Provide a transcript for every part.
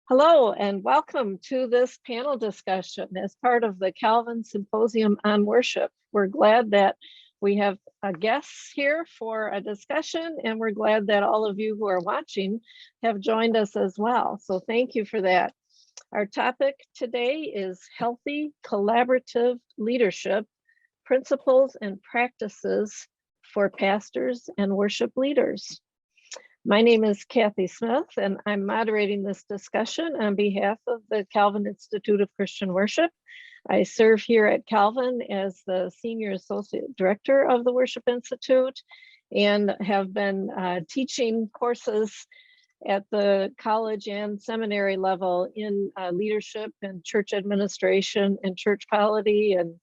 Hello and welcome to this panel discussion as part of the Calvin Symposium on Worship. We're glad that we have guests here for a discussion, and we're glad that all of you who are watching have joined us as well. So thank you for that. Our topic today is healthy collaborative leadership, principles and practices for pastors and worship leaders. My name is Kathy Smith, and I'm moderating this discussion on behalf of the Calvin Institute of Christian Worship. I serve here at Calvin as the Senior Associate Director of the Worship Institute and have been teaching courses at the college and seminary level in leadership and church administration and church polity, and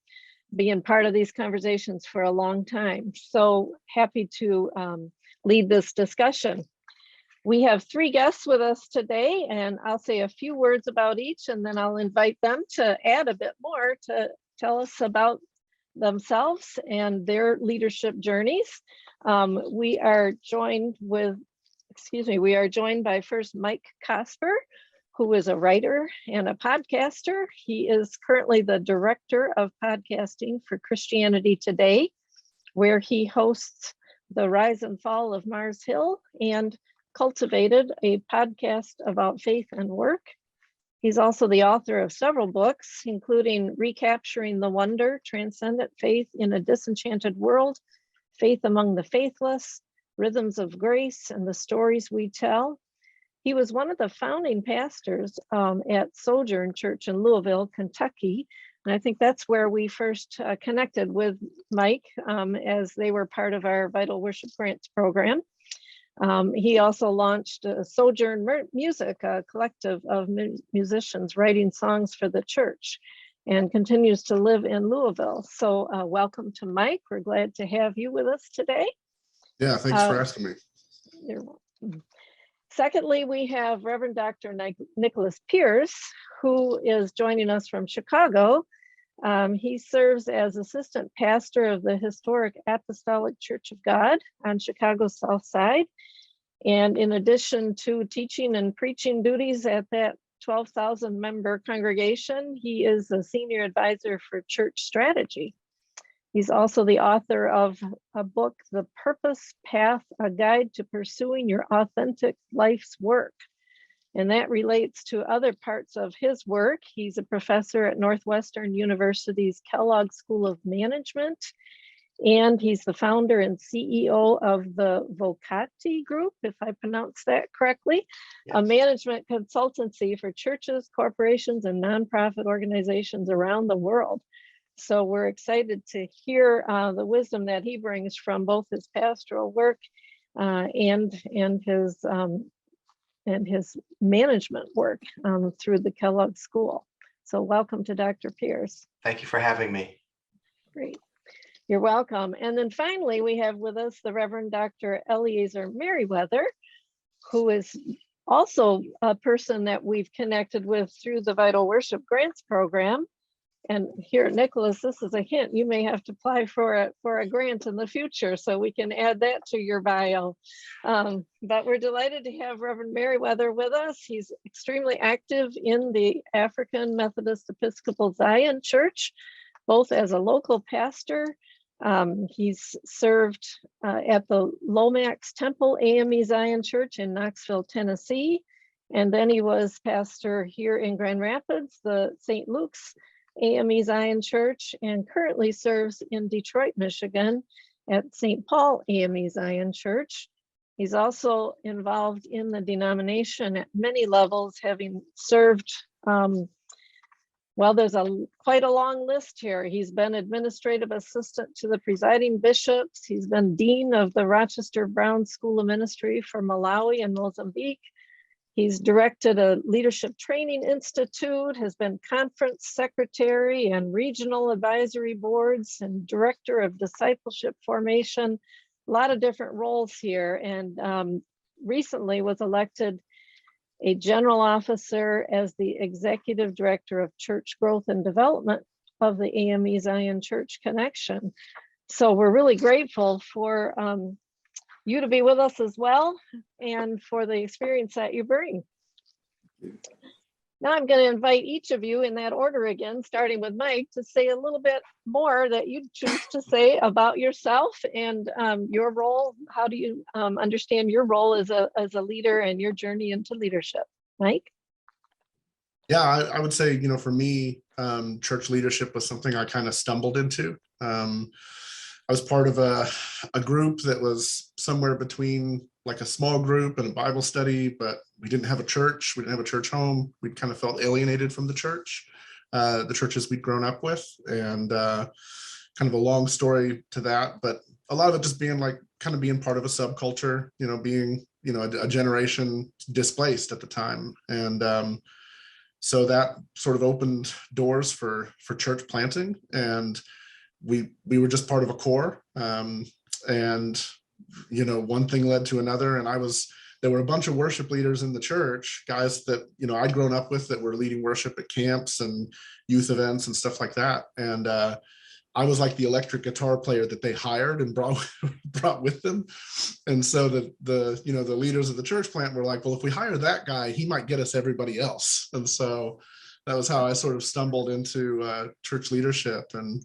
being part of these conversations for a long time. So happy to lead this discussion. We have three guests with us today, and I'll say a few words about each, and then I'll invite them to add a bit more to tell us about themselves and their leadership journeys. We are joined by first Mike Cosper, who is a writer and a podcaster. He is currently the Director of Podcasting for Christianity Today, where he hosts The Rise and Fall of Mars Hill and cultivated a podcast about faith and work. He's also the author of several books, including Recapturing the Wonder, Transcendent Faith in a Disenchanted World, Faith Among the Faithless, Rhythms of Grace, and the Stories We Tell. He was one of the founding pastors at Sojourn Church in Louisville, Kentucky. And I think that's where we first connected with Mike as they were part of our Vital Worship Grants program. He also launched Sojourn Music, a collective of musicians writing songs for the church, and continues to live in Louisville. So welcome to Mike. We're glad to have you with us today. Yeah, thanks for asking me. You're welcome. Secondly, we have Reverend Dr. Nicholas Pearce, who is joining us from Chicago. He serves as assistant pastor of the historic Apostolic Church of God on Chicago's South Side. And in addition to teaching and preaching duties at that 12,000 member congregation, he is a senior advisor for church strategy. He's also the author of a book, The Purpose Path, a guide to pursuing your authentic life's work. And that relates to other parts of his work. He's a professor at Northwestern University's Kellogg School of Management, and he's the founder and CEO of the Vocati Group, if I pronounce that correctly, yes, a management consultancy for churches, corporations, and nonprofit organizations around the world. So we're excited to hear the wisdom that he brings from both his pastoral work and his management work through the Kellogg School. So welcome to Dr. Pearce. Thank you for having me. Great. You're welcome. And then finally, we have with us the Reverend Dr. Eleazar Merriweather, who is also a person that we've connected with through the Vital Worship Grants program. And here, Nicholas, this is a hint. You may have to apply for a grant in the future, so we can add that to your bio. But we're delighted to have Reverend Merriweather with us. He's extremely active in the African Methodist Episcopal Zion Church, both as a local pastor. He's served at the Lomax Temple AME Zion Church in Knoxville, Tennessee. And then he was pastor here in Grand Rapids, the St. Luke's AME Zion Church, and currently serves in Detroit, Michigan at St. Paul AME Zion Church. He's also involved in the denomination at many levels, having served, well, there's quite a long list here. He's been administrative assistant to the presiding bishops. He's been dean of the Rochester Brown School of Ministry for Malawi and Mozambique. He's directed a leadership training institute, has been conference secretary and regional advisory boards, and director of discipleship formation, a lot of different roles here, and recently was elected a general officer as the executive director of church growth and development of the AME Zion Church Connection. So we're really grateful for you to be with us as well, and for the experience that you bring. Now I'm going to invite each of you in that order again, starting with Mike, to say a little bit more that you choose to say about yourself and your role. How do you understand your role as a leader and your journey into leadership? Mike? Yeah, I would say, for me, church leadership was something I kind of stumbled into. I was part of a group that was somewhere between like a small group and a Bible study, but we didn't have a church. We didn't have a church home. We kind of felt alienated from the churches we'd grown up with, and kind of a long story to that. But a lot of it just being like kind of being part of a subculture, being, a generation displaced at the time. And so that sort of opened doors for church planting, and we were just part of a core, and one thing led to another, and there were a bunch of worship leaders in the church, guys that I'd grown up with that were leading worship at camps and youth events and stuff like that, and I was like the electric guitar player that they hired and brought with them. And so the leaders of the church plant were like, well, if we hire that guy, he might get us everybody else. And so that was how I sort of stumbled into church leadership. And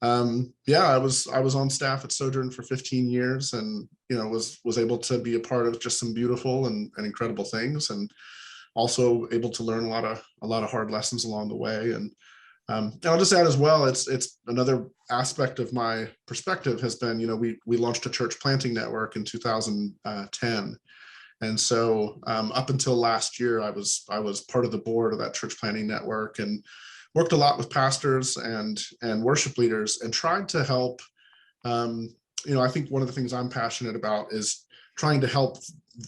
I was on staff at Sojourn for 15 years, and was able to be a part of just some beautiful and incredible things, and also able to learn a lot of hard lessons along the way. And I'll just add as well, it's another aspect of my perspective has been, we launched a church planting network in 2010. And so up until last year, I was part of the board of that church planting network, and worked a lot with pastors and worship leaders, and tried to help. I think one of the things I'm passionate about is trying to help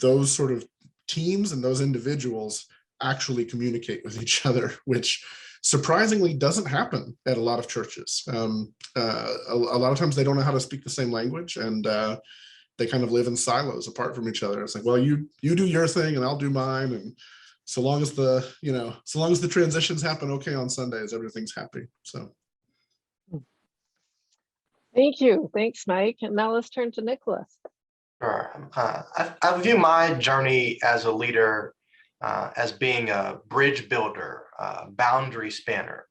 those sort of teams and those individuals actually communicate with each other, which surprisingly doesn't happen at a lot of churches. A lot of times they don't know how to speak the same language, and they kind of live in silos apart from each other. It's like, well, you do your thing and I'll do mine, and so long as the transitions happen okay on Sundays, everything's happy. So Thank you. Thanks, Mike. And now let's turn to Nicholas. Sure. I view my journey as a leader as being a bridge builder, boundary spanner.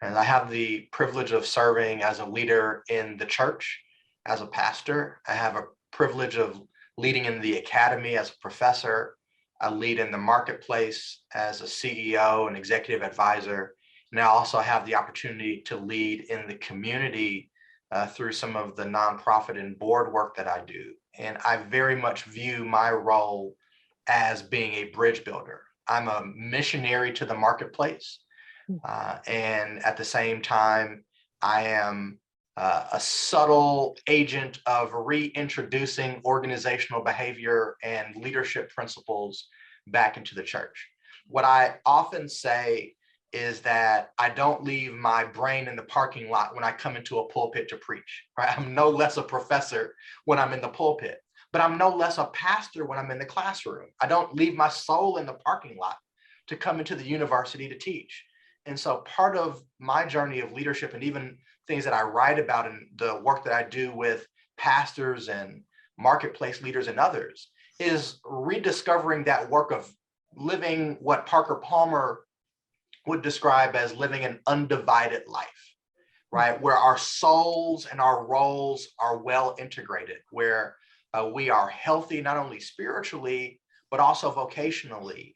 And I have the privilege of serving as a leader in the church, as a pastor. I have a privilege of leading in the academy as a professor. I lead in the marketplace as a CEO and executive advisor. And I also have the opportunity to lead in the community through some of the nonprofit and board work that I do. And I very much view my role as being a bridge builder. I'm a missionary to the marketplace. And at the same time, I am a subtle agent of reintroducing organizational behavior and leadership principles back into the church. What I often say is that I don't leave my brain in the parking lot when I come into a pulpit to preach, right? I'm no less a professor when I'm in the pulpit, but I'm no less a pastor when I'm in the classroom. I don't leave my soul in the parking lot to come into the university to teach. And so part of my journey of leadership, and even things that I write about in the work that I do with pastors and marketplace leaders and others, is rediscovering that work of living what Parker Palmer would describe as living an undivided life, right? Where our souls and our roles are well integrated, where we are healthy, not only spiritually, but also vocationally,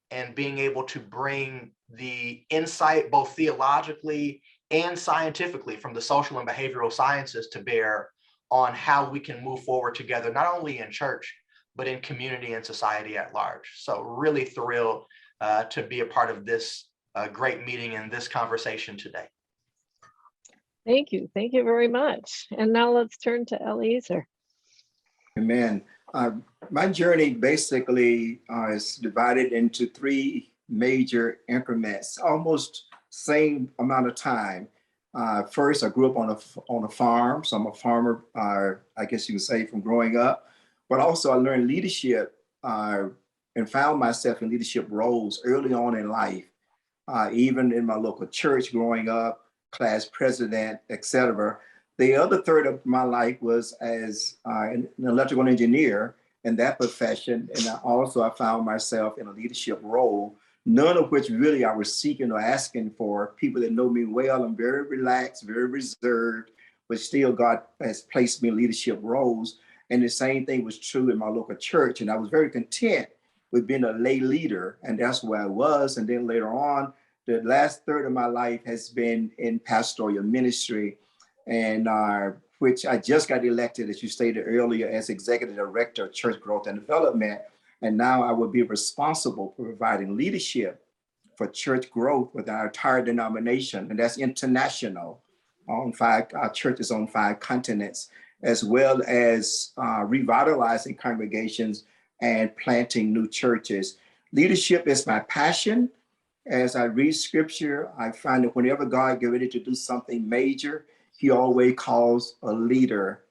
and being able to bring the insight, both theologically and scientifically, from the social and behavioral sciences to bear on how we can move forward together, not only in church, but in community and society at large. So really thrilled to be a part of this great meeting and this conversation today. Thank you. Thank you very much. And now let's turn to Eleazar. Amen. My journey basically is divided into three major increments, almost same amount of time. First, I grew up on a farm, so I'm a farmer, I guess you could say, from growing up. But also I learned leadership and found myself in leadership roles early on in life, even in my local church growing up, class president, etc. The other third of my life was as an electrical engineer in that profession. And I found myself in a leadership role, none of which really I was seeking or asking for. People that know me well, I'm very relaxed, very reserved, but still God has placed me in leadership roles. And the same thing was true in my local church. And I was very content with being a lay leader, and that's where I was. And then later on, the last third of my life has been in pastoral ministry, and which I just got elected, as you stated earlier, as executive director of church growth and development. And now I will be responsible for providing leadership for church growth with our entire denomination, and that's international, on 5 churches on 5 continents, as well as revitalizing congregations and planting new churches. Leadership is my passion. As I read scripture, I find that whenever God gets ready to do something major, he always calls a leader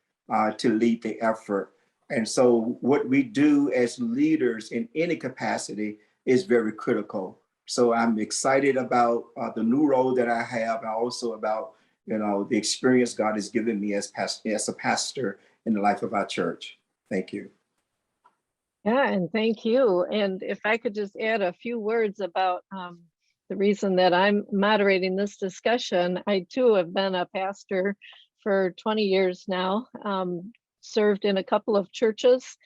to lead the effort. And so what we do as leaders in any capacity is very critical. So I'm excited about the new role that I have, and also about, the experience God has given me as a pastor in the life of our church. Thank you. Yeah, and thank you. And if I could just add a few words about the reason that I'm moderating this discussion. I too have been a pastor for 20 years now, served in a couple of churches,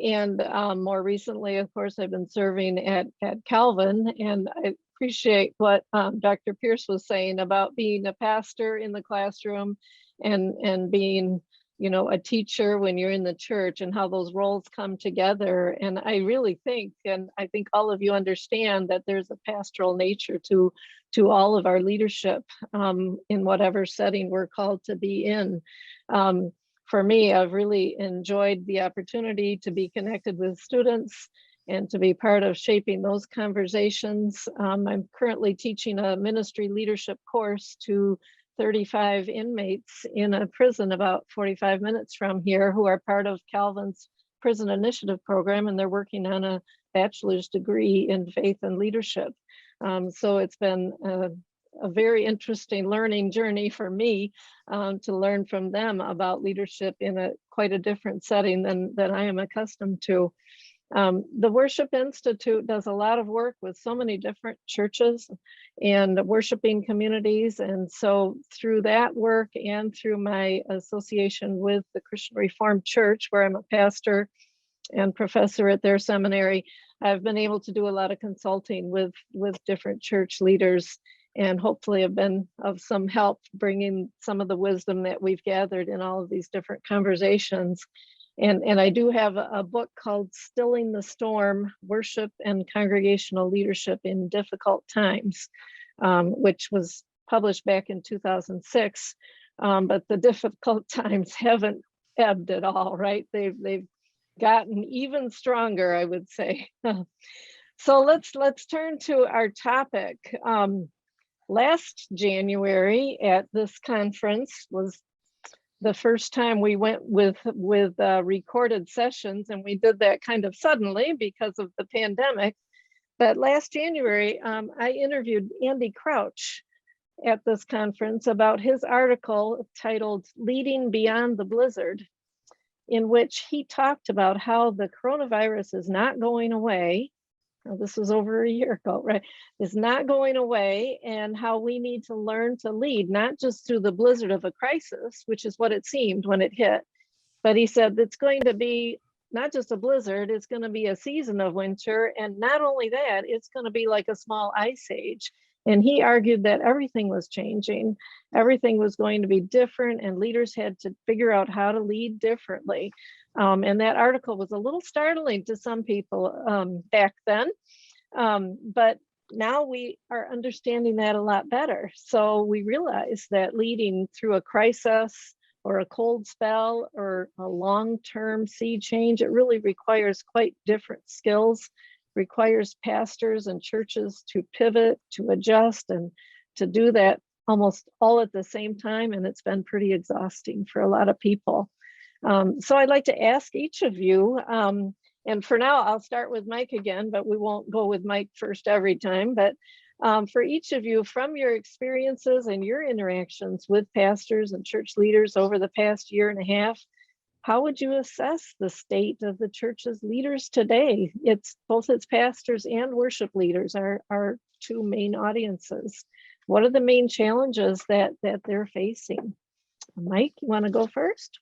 and more recently, of course, I've been serving at Calvin. And I appreciate what Dr. Pearce was saying about being a pastor in the classroom and being, a teacher when you're in the church, and how those roles come together. And I really think, and I think all of you understand, that there's a pastoral nature to all of our leadership in whatever setting we're called to be in. For me, I've really enjoyed the opportunity to be connected with students and to be part of shaping those conversations. I'm currently teaching a ministry leadership course to 35 inmates in a prison about 45 minutes from here, who are part of Calvin's Prison Initiative program, and they're working on a bachelor's degree in faith and leadership. So it's been a very interesting learning journey for me to learn from them about leadership in quite a different setting than I am accustomed to. The Worship Institute does a lot of work with so many different churches and worshiping communities. And so through that work and through my association with the Christian Reformed Church, where I'm a pastor and professor at their seminary, I've been able to do a lot of consulting with different church leaders, and hopefully have been of some help bringing some of the wisdom that we've gathered in all of these different conversations. And I do have a book called Stilling the Storm: Worship and Congregational Leadership in Difficult Times, which was published back in 2006. But the difficult times haven't ebbed at all, right? They've gotten even stronger, I would say. So let's turn to our topic. Last January at this conference was the first time we went with recorded sessions, and we did that kind of suddenly because of the pandemic. But last January, I interviewed Andy Crouch at this conference about his article titled "Leading Beyond the Blizzard," in which he talked about how the coronavirus is not going away. This was over a year ago, right? Is not going away, and how we need to learn to lead, not just through the blizzard of a crisis, which is what it seemed when it hit, but he said it's going to be not just a blizzard, it's going to be a season of winter. And not only that, it's going to be like a small ice age. And he argued that everything was changing, everything was going to be different, and leaders had to figure out how to lead differently. And that article was a little startling to some people back then, but now we are understanding that a lot better. So we realize that leading through a crisis or a cold spell or a long-term sea change, it really requires quite different skills, requires pastors and churches to pivot, to adjust, and to do that almost all at the same time. And it's been pretty exhausting for a lot of people. So I'd like to ask each of you, and for now I'll start with Mike again, but we won't go with Mike first every time. But for each of you, from your experiences and your interactions with pastors and church leaders over the past year and a half, how would you assess the state of the church's leaders today? It's both its pastors and worship leaders are our two main audiences. What are the main challenges that they're facing? Mike, you want to go first?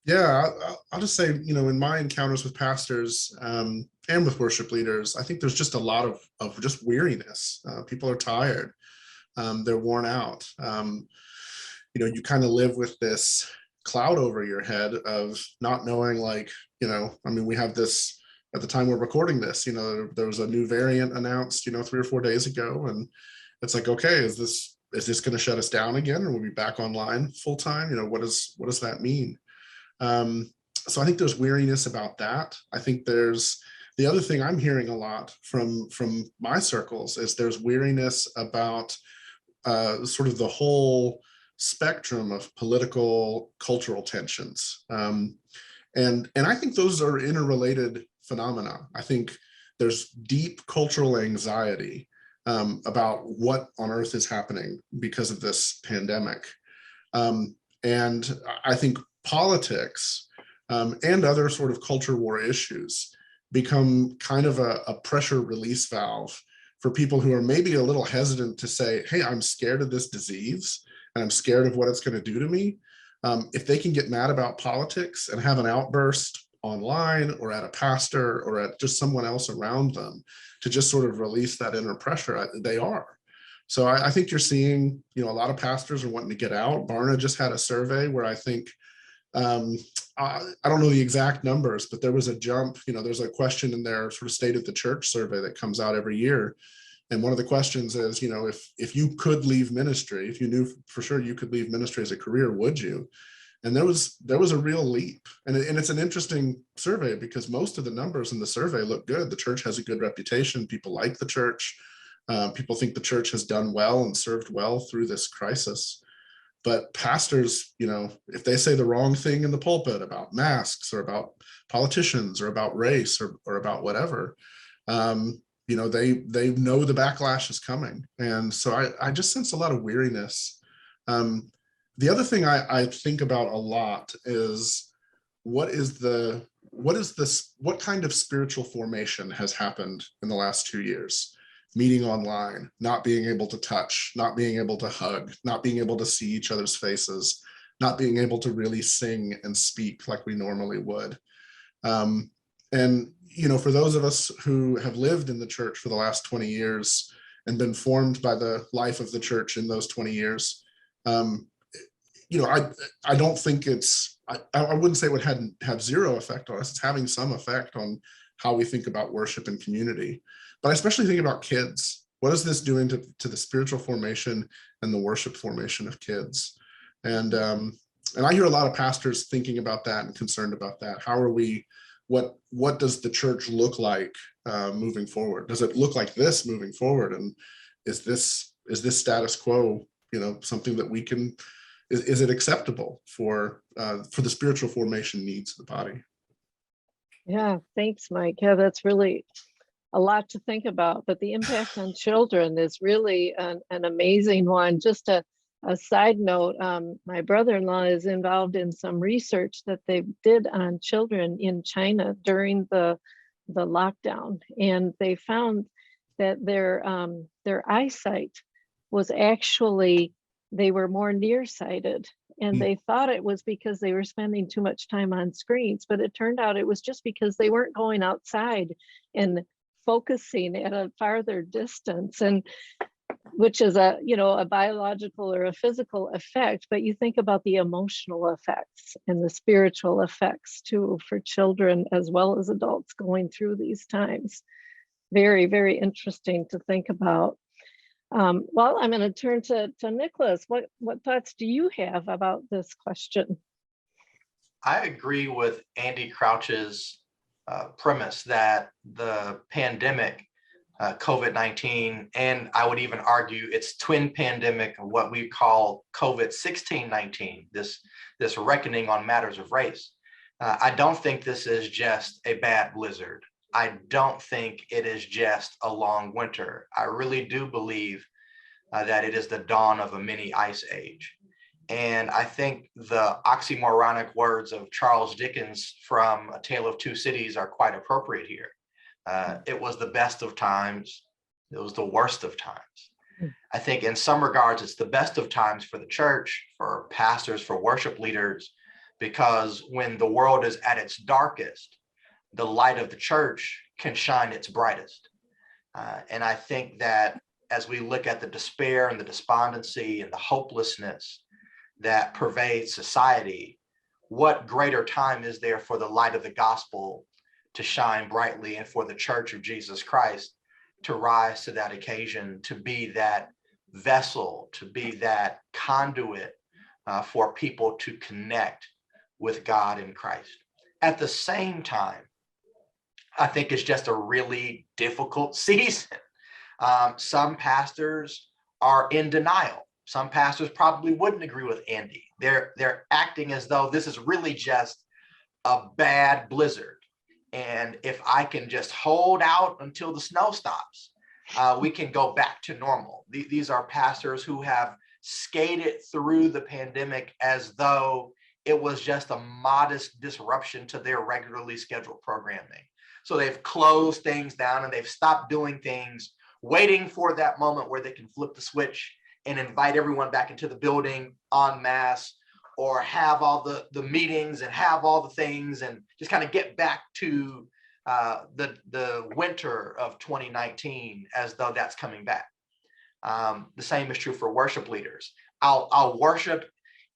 Yeah, I'll just say, in my encounters with pastors and with worship leaders, I think there's just a lot of just weariness. People are tired. They're worn out. You kind of live with this cloud over your head of not knowing, we have this at the time we're recording this, there was a new variant announced, 3 or 4 days ago. And it's like, okay, is this going to shut us down again? Or we'll be back online full time? What does that mean? So I think there's weariness about that. I think there's the other thing I'm hearing a lot from my circles is there's weariness about sort of the whole spectrum of political, cultural tensions. And I think those are interrelated phenomena. I think there's deep cultural anxiety about what on earth is happening because of this pandemic. And I think politics and other sort of culture war issues become kind of a pressure release valve for people who are maybe a little hesitant to say, hey, I'm scared of this disease and I'm scared of what it's going to do to me. If they can get mad about politics and have an outburst online or at a pastor or at just someone else around them to just sort of release that inner pressure, they are. So I think you're seeing, a lot of pastors are wanting to get out. Barna just had a survey where I think, I don't know the exact numbers, but there was a jump. There's a question in their sort of state of the church survey that comes out every year. And one of the questions is, if you could leave ministry, if you knew for sure you could leave ministry as a career, would you? And there was a real leap. And it's an interesting survey because most of the numbers in the survey look good. The church has a good reputation. People like the church. People think the church has done well and served well through this crisis. But pastors, if they say the wrong thing in the pulpit about masks or about politicians or about race or about whatever, they know the backlash is coming. And so I just sense a lot of weariness. The other thing I think about a lot is what kind of spiritual formation has happened in the last 2 years? Meeting online, not being able to touch, not being able to hug, not being able to see each other's faces, not being able to really sing and speak like we normally would. And, for those of us who have lived in the church for the last 20 years and been formed by the life of the church in those 20 years, I don't think I wouldn't say it would have zero effect on us. It's having some effect on how we think about worship and community. But I especially think about kids. What is this doing to the spiritual formation and the worship formation of kids? And I hear a lot of pastors thinking about that and concerned about that. How are we, what does the church look like moving forward? Does it look like this moving forward? And is this status quo, something that we can, is it acceptable for the spiritual formation needs of the body? Yeah, thanks, Mike. Yeah, that's really a lot to think about, but the impact on children is really an amazing one. Just a side note, my brother-in-law is involved in some research that they did on children in China during the lockdown, and they found that their eyesight was actually, they were more nearsighted. And they thought it was because they were spending too much time on screens, but it turned out it was just because they weren't going outside and focusing at a farther distance, and which is a biological or a physical effect. But you think about the emotional effects and the spiritual effects too for children as well as adults going through these times. Very, very interesting to think about. Well, I'm going to turn to Nicholas. What thoughts do you have about this question? I agree with Andy Crouch's premise that the pandemic, COVID-19, and I would even argue its twin pandemic, what we call COVID-16-19, this reckoning on matters of race. I don't think this is just a bad blizzard. I don't think it is just a long winter. I really do believe that it is the dawn of a mini ice age. And I think the oxymoronic words of Charles Dickens from A Tale of Two Cities are quite appropriate here. It was the best of times. It was the worst of times. I think in some regards, it's the best of times for the church, for pastors, for worship leaders, because when the world is at its darkest, the light of the church can shine its brightest. And I think that as we look at the despair and the despondency and the hopelessness that pervades society, what greater time is there for the light of the gospel to shine brightly and for the Church of Jesus Christ to rise to that occasion, to be that vessel, to be that conduit for people to connect with God in Christ. At the same time, I think it's just a really difficult season. Some pastors are in denial. Some pastors probably wouldn't agree with Andy. They're acting as though this is really just a bad blizzard. And if I can just hold out until the snow stops, we can go back to normal. These are pastors who have skated through the pandemic as though it was just a modest disruption to their regularly scheduled programming. So they've closed things down and they've stopped doing things, waiting for that moment where they can flip the switch and invite everyone back into the building en masse, or have all the meetings and have all the things and just kind of get back to the winter of 2019 as though that's coming back. The same is true for worship leaders. I'll worship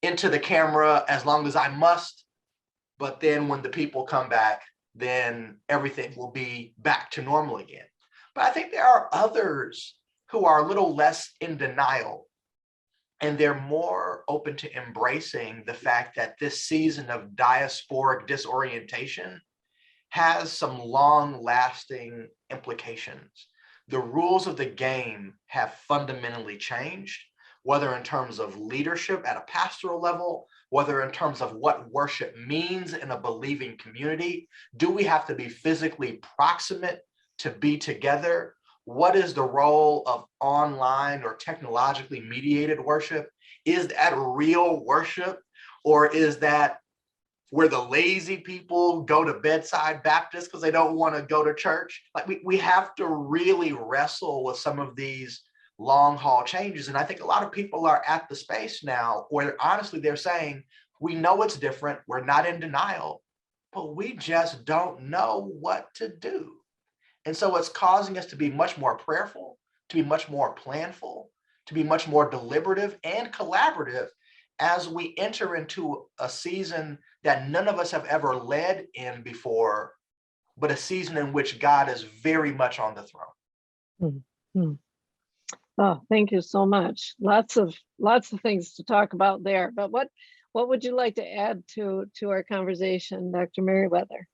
into the camera as long as I must, but then when the people come back, then everything will be back to normal again. But I think there are others who are a little less in denial, and they're more open to embracing the fact that this season of diasporic disorientation has some long-lasting implications. The rules of the game have fundamentally changed, whether in terms of leadership at a pastoral level, whether in terms of what worship means in a believing community. Do we have to be physically proximate to be together? What is the role of online or technologically mediated worship? Is that real worship, or is that where the lazy people go to bedside Baptist because they don't want to go to church? Like we have to really wrestle with some of these long haul changes. And I think a lot of people are at the space now where honestly they're saying, we know it's different, we're not in denial, but we just don't know what to do. And so it's causing us to be much more prayerful, to be much more planful, to be much more deliberative and collaborative as we enter into a season that none of us have ever led in before, but a season in which God is very much on the throne. Mm-hmm. Oh, thank you so much. Lots of things to talk about there. But what would you like to add to our conversation, Dr. Merriweather?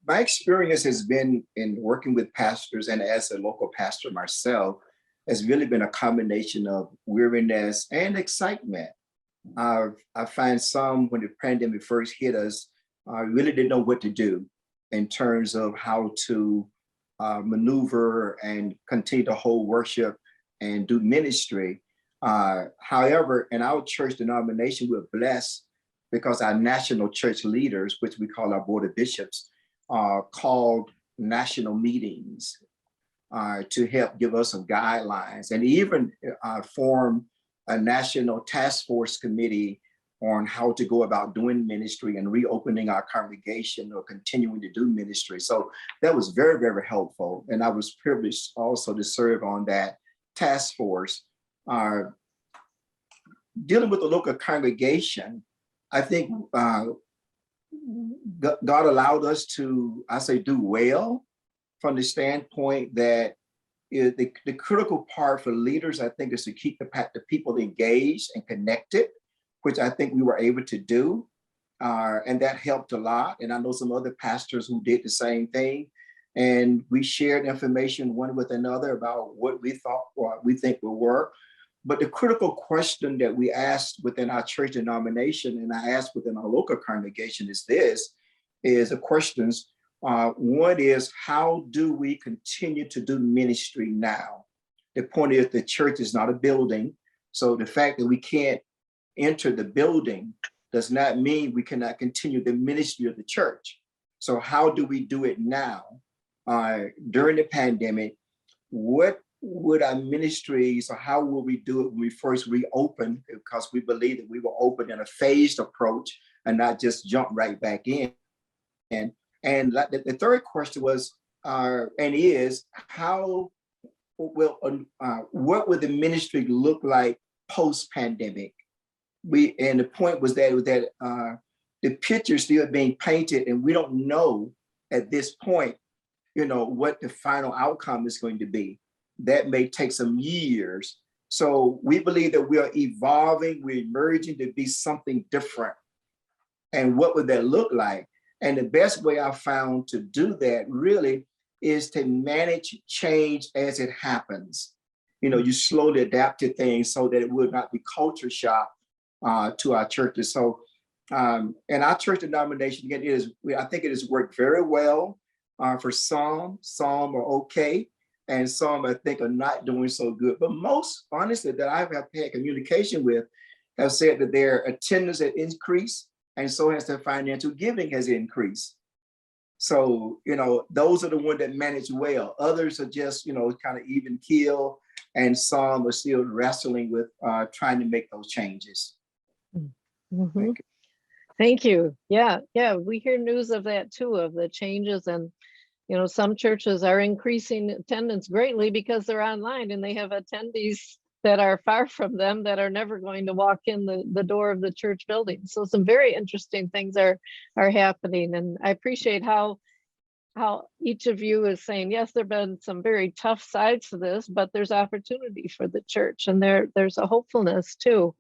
My experience has been in working with pastors, and as a local pastor myself, has really been a combination of weariness and excitement. I find some, when the pandemic first hit us, really didn't know what to do in terms of how to maneuver and continue to hold worship and do ministry. However, in our church denomination, we're blessed because our national church leaders, which we call our board of bishops, called national meetings to help give us some guidelines, and even form a national task force committee on how to go about doing ministry and reopening our congregation or continuing to do ministry. So that was very, very helpful. And I was privileged also to serve on that task force. Dealing with the local congregation, I think God allowed us to, I say, do well from the standpoint that the critical part for leaders, I think, is to keep the people engaged and connected, which I think we were able to do. And that helped a lot. And I know some other pastors who did the same thing. And we shared information one with another about what we thought or we think will work. But the critical question that we asked within our church denomination, and I asked within our local congregation, is the questions. One is, how do we continue to do ministry now? The point is, the church is not a building. So the fact that we can't enter the building does not mean we cannot continue the ministry of the church. So how do we do it now? During the pandemic, what would our ministries, or how will we do it when we first reopen? Because we believe that we will open in a phased approach and not just jump right back in. And the third question was, and is, how will, what would the ministry look like post-pandemic? And the point was that the picture is still being painted, and we don't know at this point, what the final outcome is going to be. That may take some years. So we believe that we are evolving, we're emerging to be something different. And what would that look like? And the best way I found to do that really is to manage change as it happens. You slowly adapt to things so that it would not be culture shock to our churches. So, and our church denomination, again, I think it has worked very well for some are okay, and some I think are not doing so good. But most, honestly, that I've had communication with have said that their attendance has increased, and so has their financial giving has increased. So, those are the ones that manage well. Others are just, kind of even keel, and some are still wrestling with trying to make those changes. Mm-hmm. Thank you. Yeah, we hear news of that too, of the changes, and some churches are increasing attendance greatly because they're online and they have attendees that are far from them that are never going to walk in the door of the church building. So some very interesting things are happening, and I appreciate how each of you is saying, yes, there have been some very tough sides to this, but there's opportunity for the church, and there's a hopefulness too.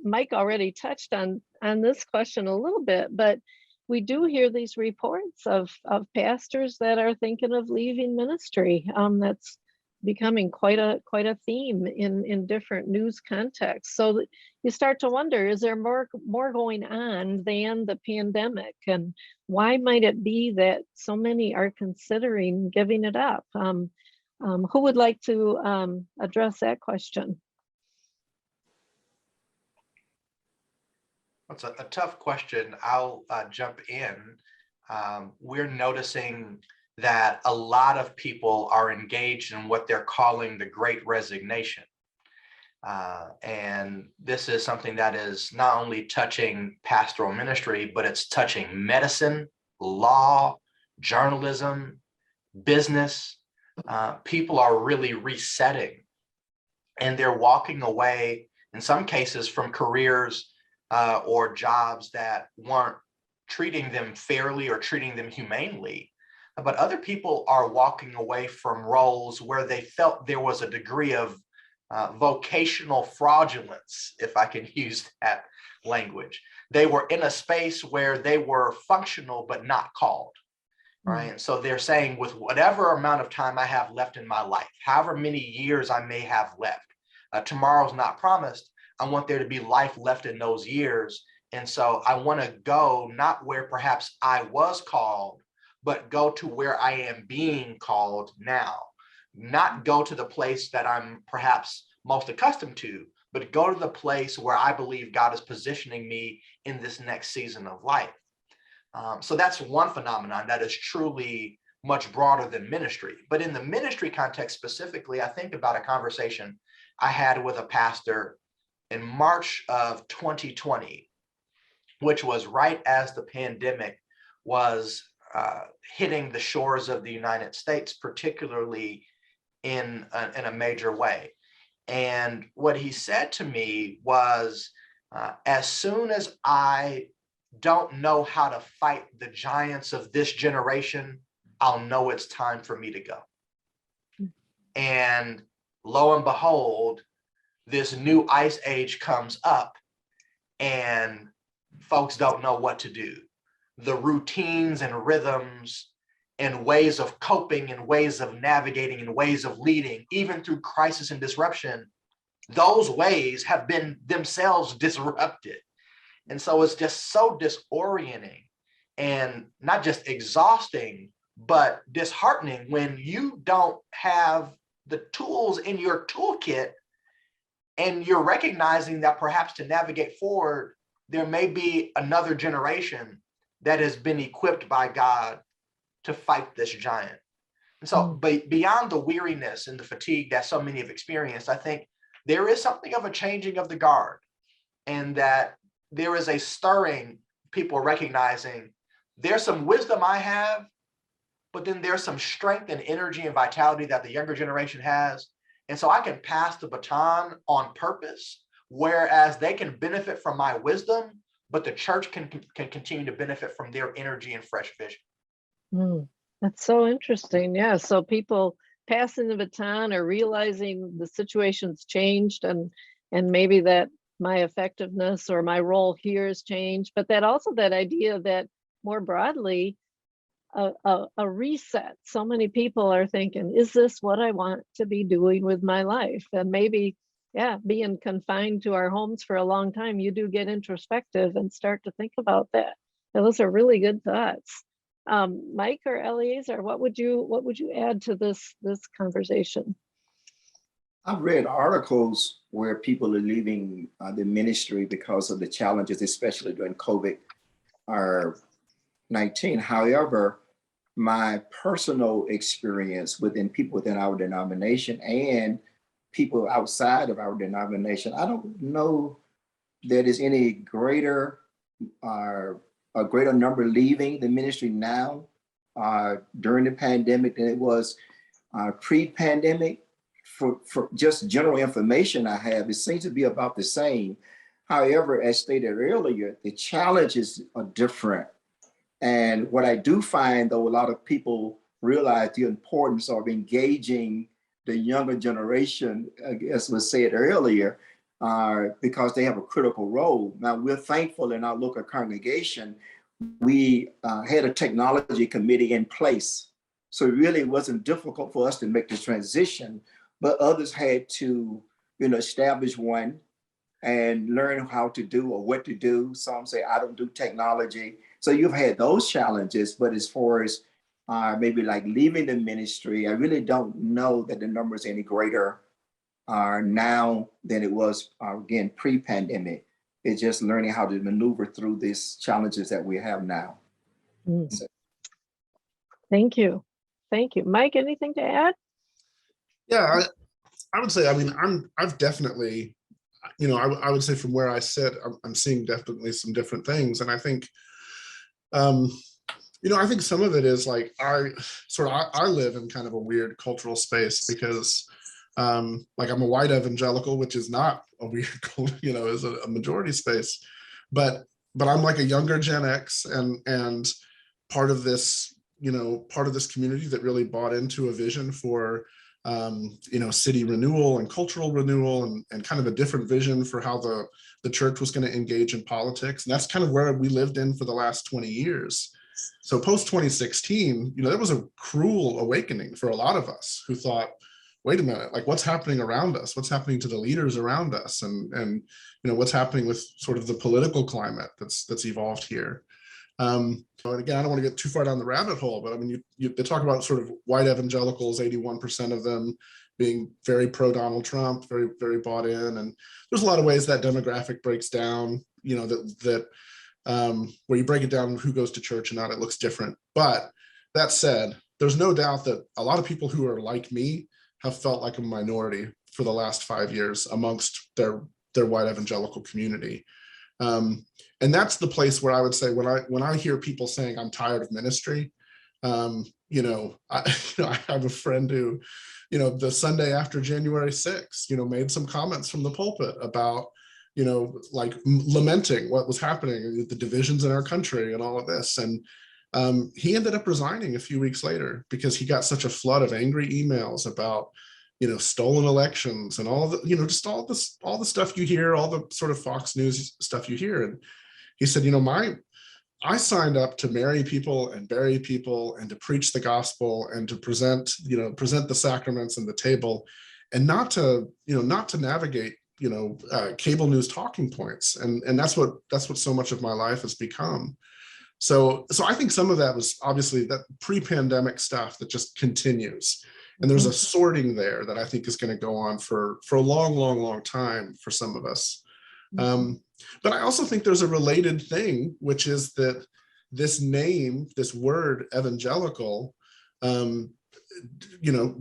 Mike already touched on this question a little bit, but we do hear these reports of pastors that are thinking of leaving ministry. That's becoming quite a theme in different news contexts. So you start to wonder, is there more going on than the pandemic, and why might it be that so many are considering giving it up? Who would like to address that question? That's a tough question. I'll jump in. We're noticing that a lot of people are engaged in what they're calling the Great Resignation. And this is something that is not only touching pastoral ministry, but it's touching medicine, law, journalism, business. People are really resetting, and they're walking away, in some cases, from careers or jobs that weren't treating them fairly or treating them humanely. But other people are walking away from roles where they felt there was a degree of vocational fraudulence, if I can use that language. They were in a space where they were functional but not called, right? And so they're saying, with whatever amount of time I have left in my life, however many years I may have left, tomorrow's not promised. I want there to be life left in those years. And so I want to go not where perhaps I was called, but go to where I am being called now. Not go to the place that I'm perhaps most accustomed to, but go to the place where I believe God is positioning me in this next season of life. So that's one phenomenon that is truly much broader than ministry. But in the ministry context specifically, I think about a conversation I had with a pastor in March of 2020, which was right as the pandemic was hitting the shores of the United States, particularly in a major way. And what he said to me was, as soon as I don't know how to fight the giants of this generation, I'll know it's time for me to go. And lo and behold, this new ice age comes up and folks don't know what to do. The routines and rhythms and ways of coping and ways of navigating and ways of leading, even through crisis and disruption, those ways have been themselves disrupted. And so it's just so disorienting and not just exhausting, but disheartening when you don't have the tools in your toolkit And you're recognizing that perhaps to navigate forward, there may be another generation that has been equipped by God to fight this giant. And so, but beyond the weariness and the fatigue that so many have experienced, I think there is something of a changing of the guard, and that there is a stirring, people recognizing there's some wisdom I have, but then there's some strength and energy and vitality that the younger generation has. And so I can pass the baton on purpose, whereas they can benefit from my wisdom, but the church can continue to benefit from their energy and fresh vision. That's so interesting. Yeah. So people passing the baton or realizing the situation's changed, and maybe that my effectiveness or my role here has changed, but that also that idea that more broadly, a reset. So many people are thinking, is this what I want to be doing with my life? And maybe, yeah, being confined to our homes for a long time, you do get introspective and start to think about that. And those are really good thoughts. Mike or Eleazar, what would you add to this conversation? I've read articles where people are leaving the ministry because of the challenges, especially during COVID-19. However, my personal experience within people within our denomination and people outside of our denomination, I don't know that is any greater, a greater number leaving the ministry now during the pandemic than it was pre-pandemic. For just general information I have, it seems to be about the same. However, as stated earlier, the challenges are different. And what I do find, though, a lot of people realize the importance of engaging the younger generation, as was said earlier, because they have a critical role. Now, we're thankful in our local congregation, we had a technology committee in place. So it really wasn't difficult for us to make the transition, but others had to, establish one and learn how to do or what to do. Some say, I don't do technology. So you've had those challenges, but as far as maybe like leaving the ministry, I really don't know that the number is any greater now than it was, again, pre-pandemic. It's just learning how to maneuver through these challenges that we have now. So. Thank you. Thank you. Mike, anything to add? Yeah, I would say, I've definitely, I would say from where I sit, I'm seeing definitely some different things. And I think, I think some of it is like, I live in kind of a weird cultural space because like I'm a white evangelical, which is not a weird, is a majority space, but I'm like a younger Gen X and part of this, part of this community that really bought into a vision for city renewal and cultural renewal and kind of a different vision for how the church was going to engage in politics. And that's kind of where we lived in for the last 20 years. So post 2016, there was a cruel awakening for a lot of us who thought, wait a minute, like what's happening around us? What's happening to the leaders around us? And what's happening with sort of the political climate that's evolved here. And again, I don't want to get too far down the rabbit hole, but I mean, they talk about sort of white evangelicals, 81% of them being very pro Donald Trump, very, very bought in. And there's a lot of ways that demographic breaks down, where you break it down who goes to church and not, it looks different. But that said, there's no doubt that a lot of people who are like me have felt like a minority for the last 5 years amongst their white evangelical community. And that's the place where I would say when I hear people saying I'm tired of ministry, I have a friend who, the Sunday after January 6th, made some comments from the pulpit about, like lamenting what was happening, the divisions in our country and all of this. And he ended up resigning a few weeks later because he got such a flood of angry emails about stolen elections and all the, just all the stuff you hear, all the sort of Fox News stuff you hear. And he said, I signed up to marry people and bury people and to preach the gospel and to present the sacraments and the table, and not to navigate, cable news talking points. And that's what so much of my life has become. So I think some of that was obviously that pre-pandemic stuff that just continues. And there's a sorting there that I think is going to go on for a long, long, long time for some of us. But I also think there's a related thing, which is that this name, this word evangelical,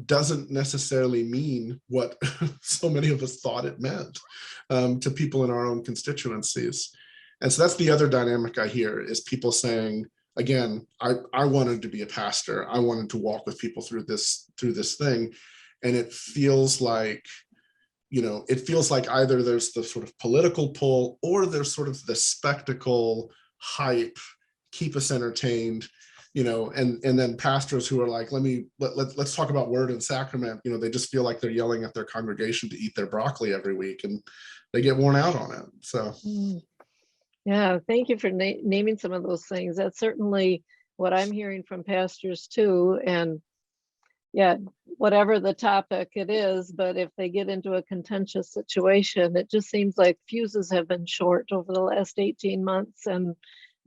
doesn't necessarily mean what so many of us thought it meant to people in our own constituencies. And so that's the other dynamic I hear, is people saying, again, I wanted to be a pastor. I wanted to walk with people through this thing. And it feels like, either there's the sort of political pull, or there's sort of the spectacle hype, keep us entertained, and then pastors who are like, let's talk about word and sacrament. They just feel like they're yelling at their congregation to eat their broccoli every week, and they get worn out on it. So. Yeah, thank you for naming some of those things. That's certainly what I'm hearing from pastors too. And yeah, whatever the topic it is, but if they get into a contentious situation, it just seems like fuses have been short over the last 18 months, and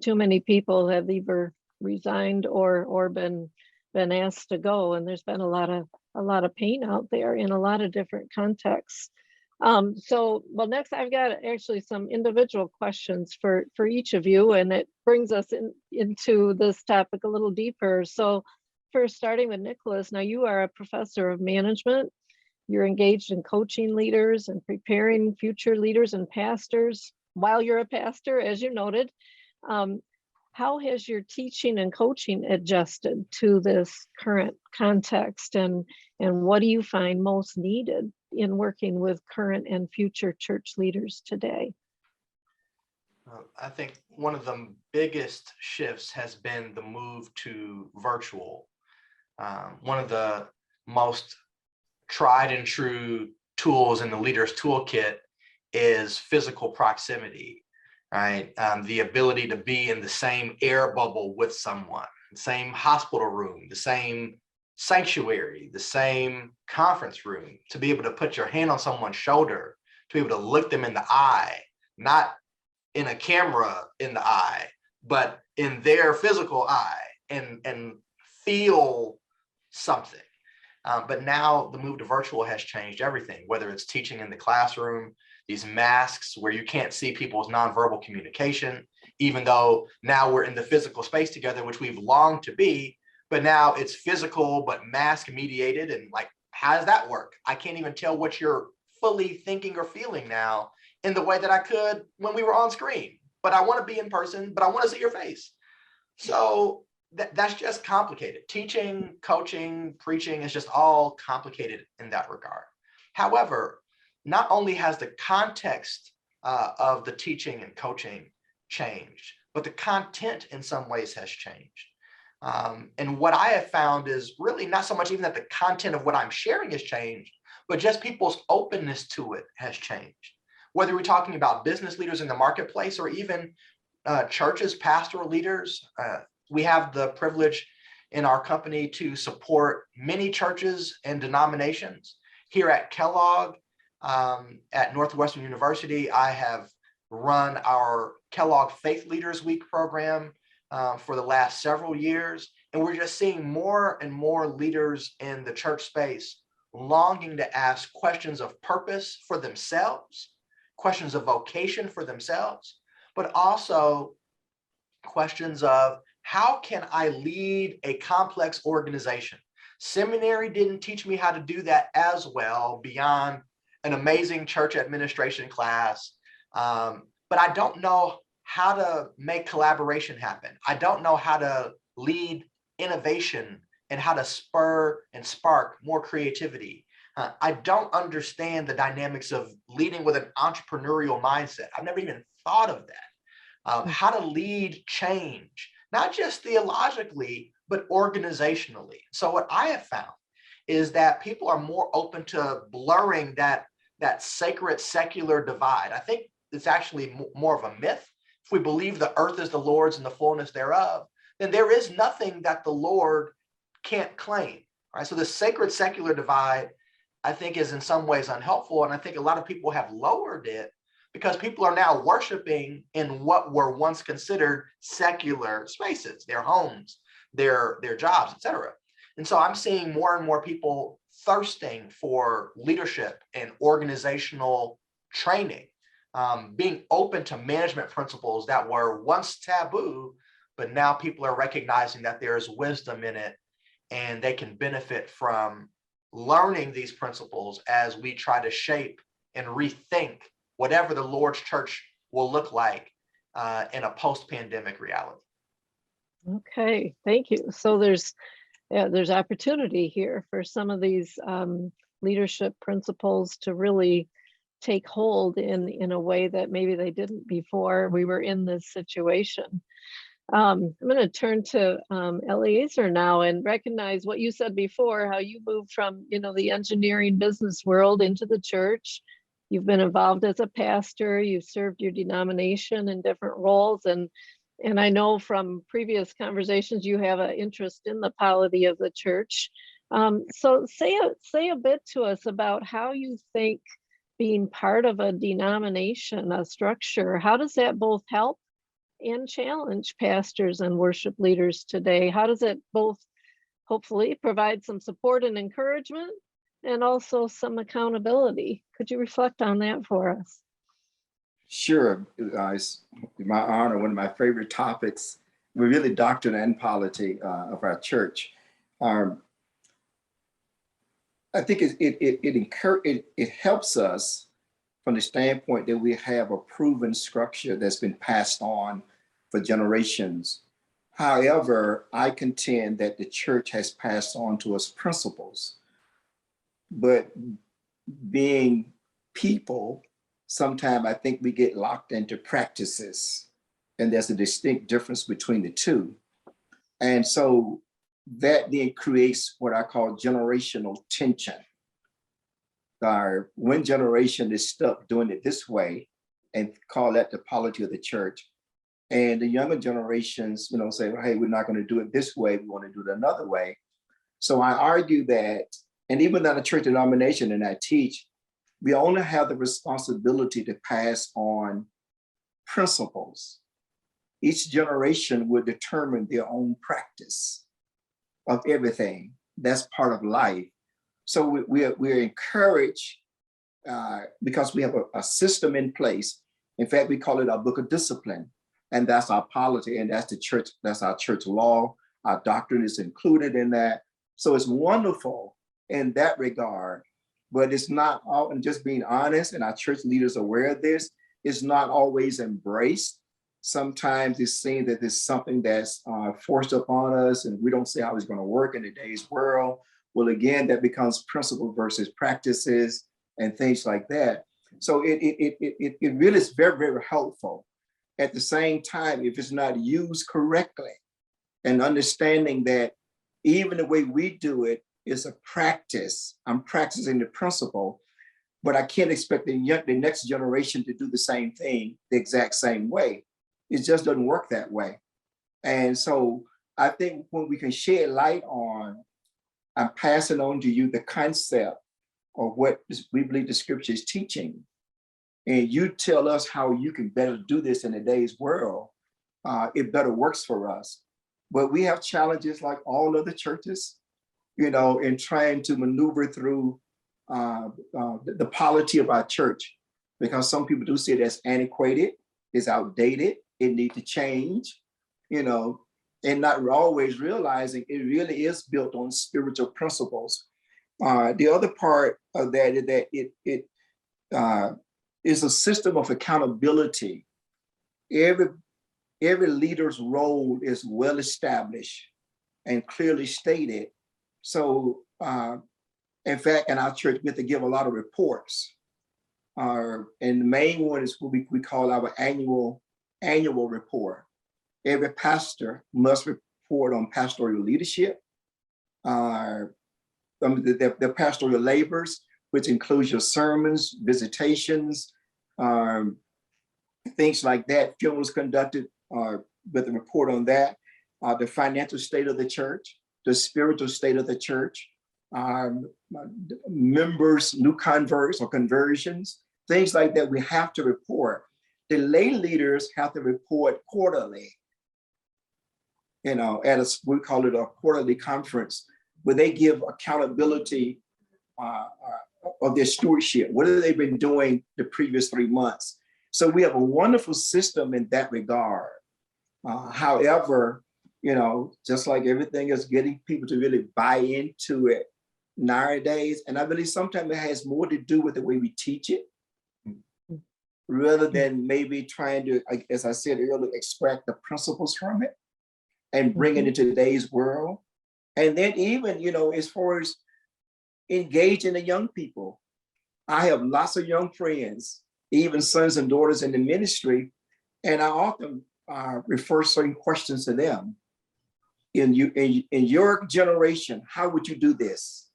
too many people have either resigned or been asked to go. And there's been a lot of pain out there in a lot of different contexts. Next I've got actually some individual questions for each of you, and it brings us into this topic a little deeper. So first, starting with Nicholas, now you are a professor of management. You're engaged in coaching leaders and preparing future leaders and pastors while you're a pastor, as you noted. How has your teaching and coaching adjusted to this current context, and what do you find most needed in working with current and future church leaders today? I think one of the biggest shifts has been the move to virtual. One of the most tried and true tools in the leader's toolkit is physical proximity, right? The ability to be in the same air bubble with someone, the same hospital room, the same sanctuary, the same conference room, to be able to put your hand on someone's shoulder, to be able to look them in the eye, not in a camera in the eye, but in their physical eye, and feel something. But now the move to virtual has changed everything, whether it's teaching in the classroom, these masks where you can't see people's nonverbal communication, even though now we're in the physical space together, which we've longed to be, but now it's physical, but mask mediated. And like, how does that work? I can't even tell what you're fully thinking or feeling now in the way that I could when we were on screen, but I want to be in person, but I want to see your face. So that's just complicated. Teaching, coaching, preaching is just all complicated in that regard. However, not only has the context of the teaching and coaching changed, but the content in some ways has changed. And what I have found is really not so much even that the content of what I'm sharing has changed, but just people's openness to it has changed. Whether we're talking about business leaders in the marketplace, or even churches, pastoral leaders, we have the privilege in our company to support many churches and denominations. Here at Kellogg, at Northwestern University, I have run our Kellogg Faith Leaders Week program for the last several years. And we're just seeing more and more leaders in the church space longing to ask questions of purpose for themselves, questions of vocation for themselves, but also questions of, how can I lead a complex organization? Seminary didn't teach me how to do that as well, beyond an amazing church administration class. But I don't know how to make collaboration happen. I don't know how to lead innovation and how to spur and spark more creativity. I don't understand the dynamics of leading with an entrepreneurial mindset. I've never even thought of that. How to lead change, not just theologically, but organizationally. So what I have found is that people are more open to blurring that sacred secular divide. I think it's actually more of a myth. If we believe the earth is the Lord's and the fullness thereof, then there is nothing that the Lord can't claim. Right? So the sacred secular divide, I think, is in some ways unhelpful. And I think a lot of people have lowered it because people are now worshiping in what were once considered secular spaces, their homes, their jobs, etc. And so I'm seeing more and more people thirsting for leadership and organizational training, being open to management principles that were once taboo, but now people are recognizing that there is wisdom in it and they can benefit from learning these principles as we try to shape and rethink whatever the Lord's church will look like in a post-pandemic reality. Okay, thank you. So there's opportunity here for some of these leadership principles to really take hold in a way that maybe they didn't before we were in this situation. I'm going to turn to Eleazar now and recognize what you said before, how you moved from, the engineering business world into the church. You've been involved as a pastor, you've served your denomination in different roles, and I know from previous conversations you have an interest in the polity of the church. So say a bit to us about how you think being part of a denomination, a structure, how does that both help and challenge pastors and worship leaders today? How does it both hopefully provide some support and encouragement and also some accountability? Could you reflect on that for us? Sure. It's my honor. One of my favorite topics, we're really doctrine and polity of our church. I think it helps us from the standpoint that we have a proven structure that's been passed on for generations. However, I contend that the church has passed on to us principles, but being people, sometimes I think we get locked into practices, and there's a distinct difference between the two. And so that then creates what I call generational tension. One generation is stuck doing it this way and call that the polity of the church. And the younger generations, say, well, hey, we're not going to do it this way. We want to do it another way. So I argue that, and even in a church denomination and I teach, we only have the responsibility to pass on principles. Each generation will determine their own practice of everything. That's part of life. So we're encouraged because we have a system in place. In fact, we call it our book of discipline, and that's our polity, and that's the church. That's our church law. Our doctrine is included in that. So it's wonderful in that regard, but it's not all. And just being honest, and our church leaders are aware of this, it's not always embraced. Sometimes it's seen that it's something that's forced upon us, and we don't see how it's going to work in today's world. Well, again, that becomes principle versus practices and things like that. So it really is very, very helpful. At the same time, if it's not used correctly, and understanding that even the way we do it is a practice. I'm practicing the principle, but I can't expect the next generation to do the same thing the exact same way. It just doesn't work that way. And so I think when we can shed light on, I'm passing on to you the concept of what we believe the scripture is teaching. And you tell us how you can better do this in today's world. It better works for us. But we have challenges like all other churches, in trying to maneuver through the polity of our church, because some people do see it as antiquated, it's outdated, it needs to change, and not always realizing it really is built on spiritual principles. The other part of that is that it is a system of accountability. Every leader's role is well established and clearly stated. So in fact, in our church, we have to give a lot of reports. And the main one is what we call our annual report. Every pastor must report on pastoral leadership, their pastoral labors, which includes your sermons, visitations, things like that, funerals conducted with a report on that, the financial state of the church, the spiritual state of the church, members, new converts or conversions, things like that we have to report. The lay leaders have to report quarterly, we call it a quarterly conference where they give accountability of their stewardship. What have they been doing the previous 3 months? So we have a wonderful system in that regard. However, just like everything is, getting people to really buy into it nowadays. And I believe sometimes it has more to do with the way we teach it, rather than maybe trying to, as I said earlier, extract the principles from it and bring it into today's world. And then even, as far as engaging the young people, I have lots of young friends, even sons and daughters in the ministry, and I often refer certain questions to them. In your generation, how would you do this?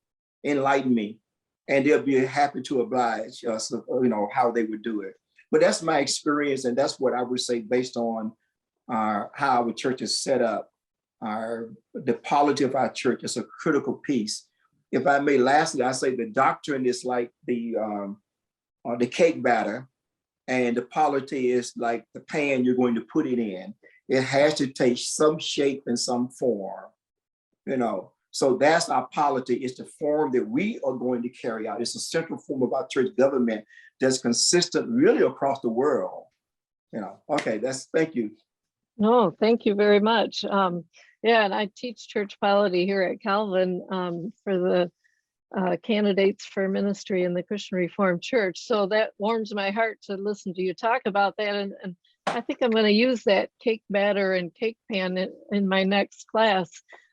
Enlighten me. And they'll be happy to oblige us, how they would do it. But that's my experience, and that's what I would say based on how our church is set up. The polity of our church is a critical piece. If I may, lastly, I say the doctrine is like the cake batter, and the polity is like the pan you're going to put it in. It has to take some shape and some form, So that's our polity. It's the form that we are going to carry out. It's a central form of our church government that's consistent really across the world. Okay, thank you. No, thank you very much. Yeah, and I teach church polity here at Calvin for the candidates for ministry in the Christian Reformed Church. So that warms my heart to listen to you talk about that. And I think I'm going to use that cake batter and cake pan in my next class.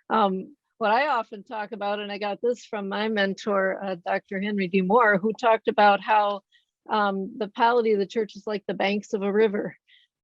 What I often talk about, and I got this from my mentor, Dr. Henry D. Moore, who talked about how the polity of the church is like the banks of a river.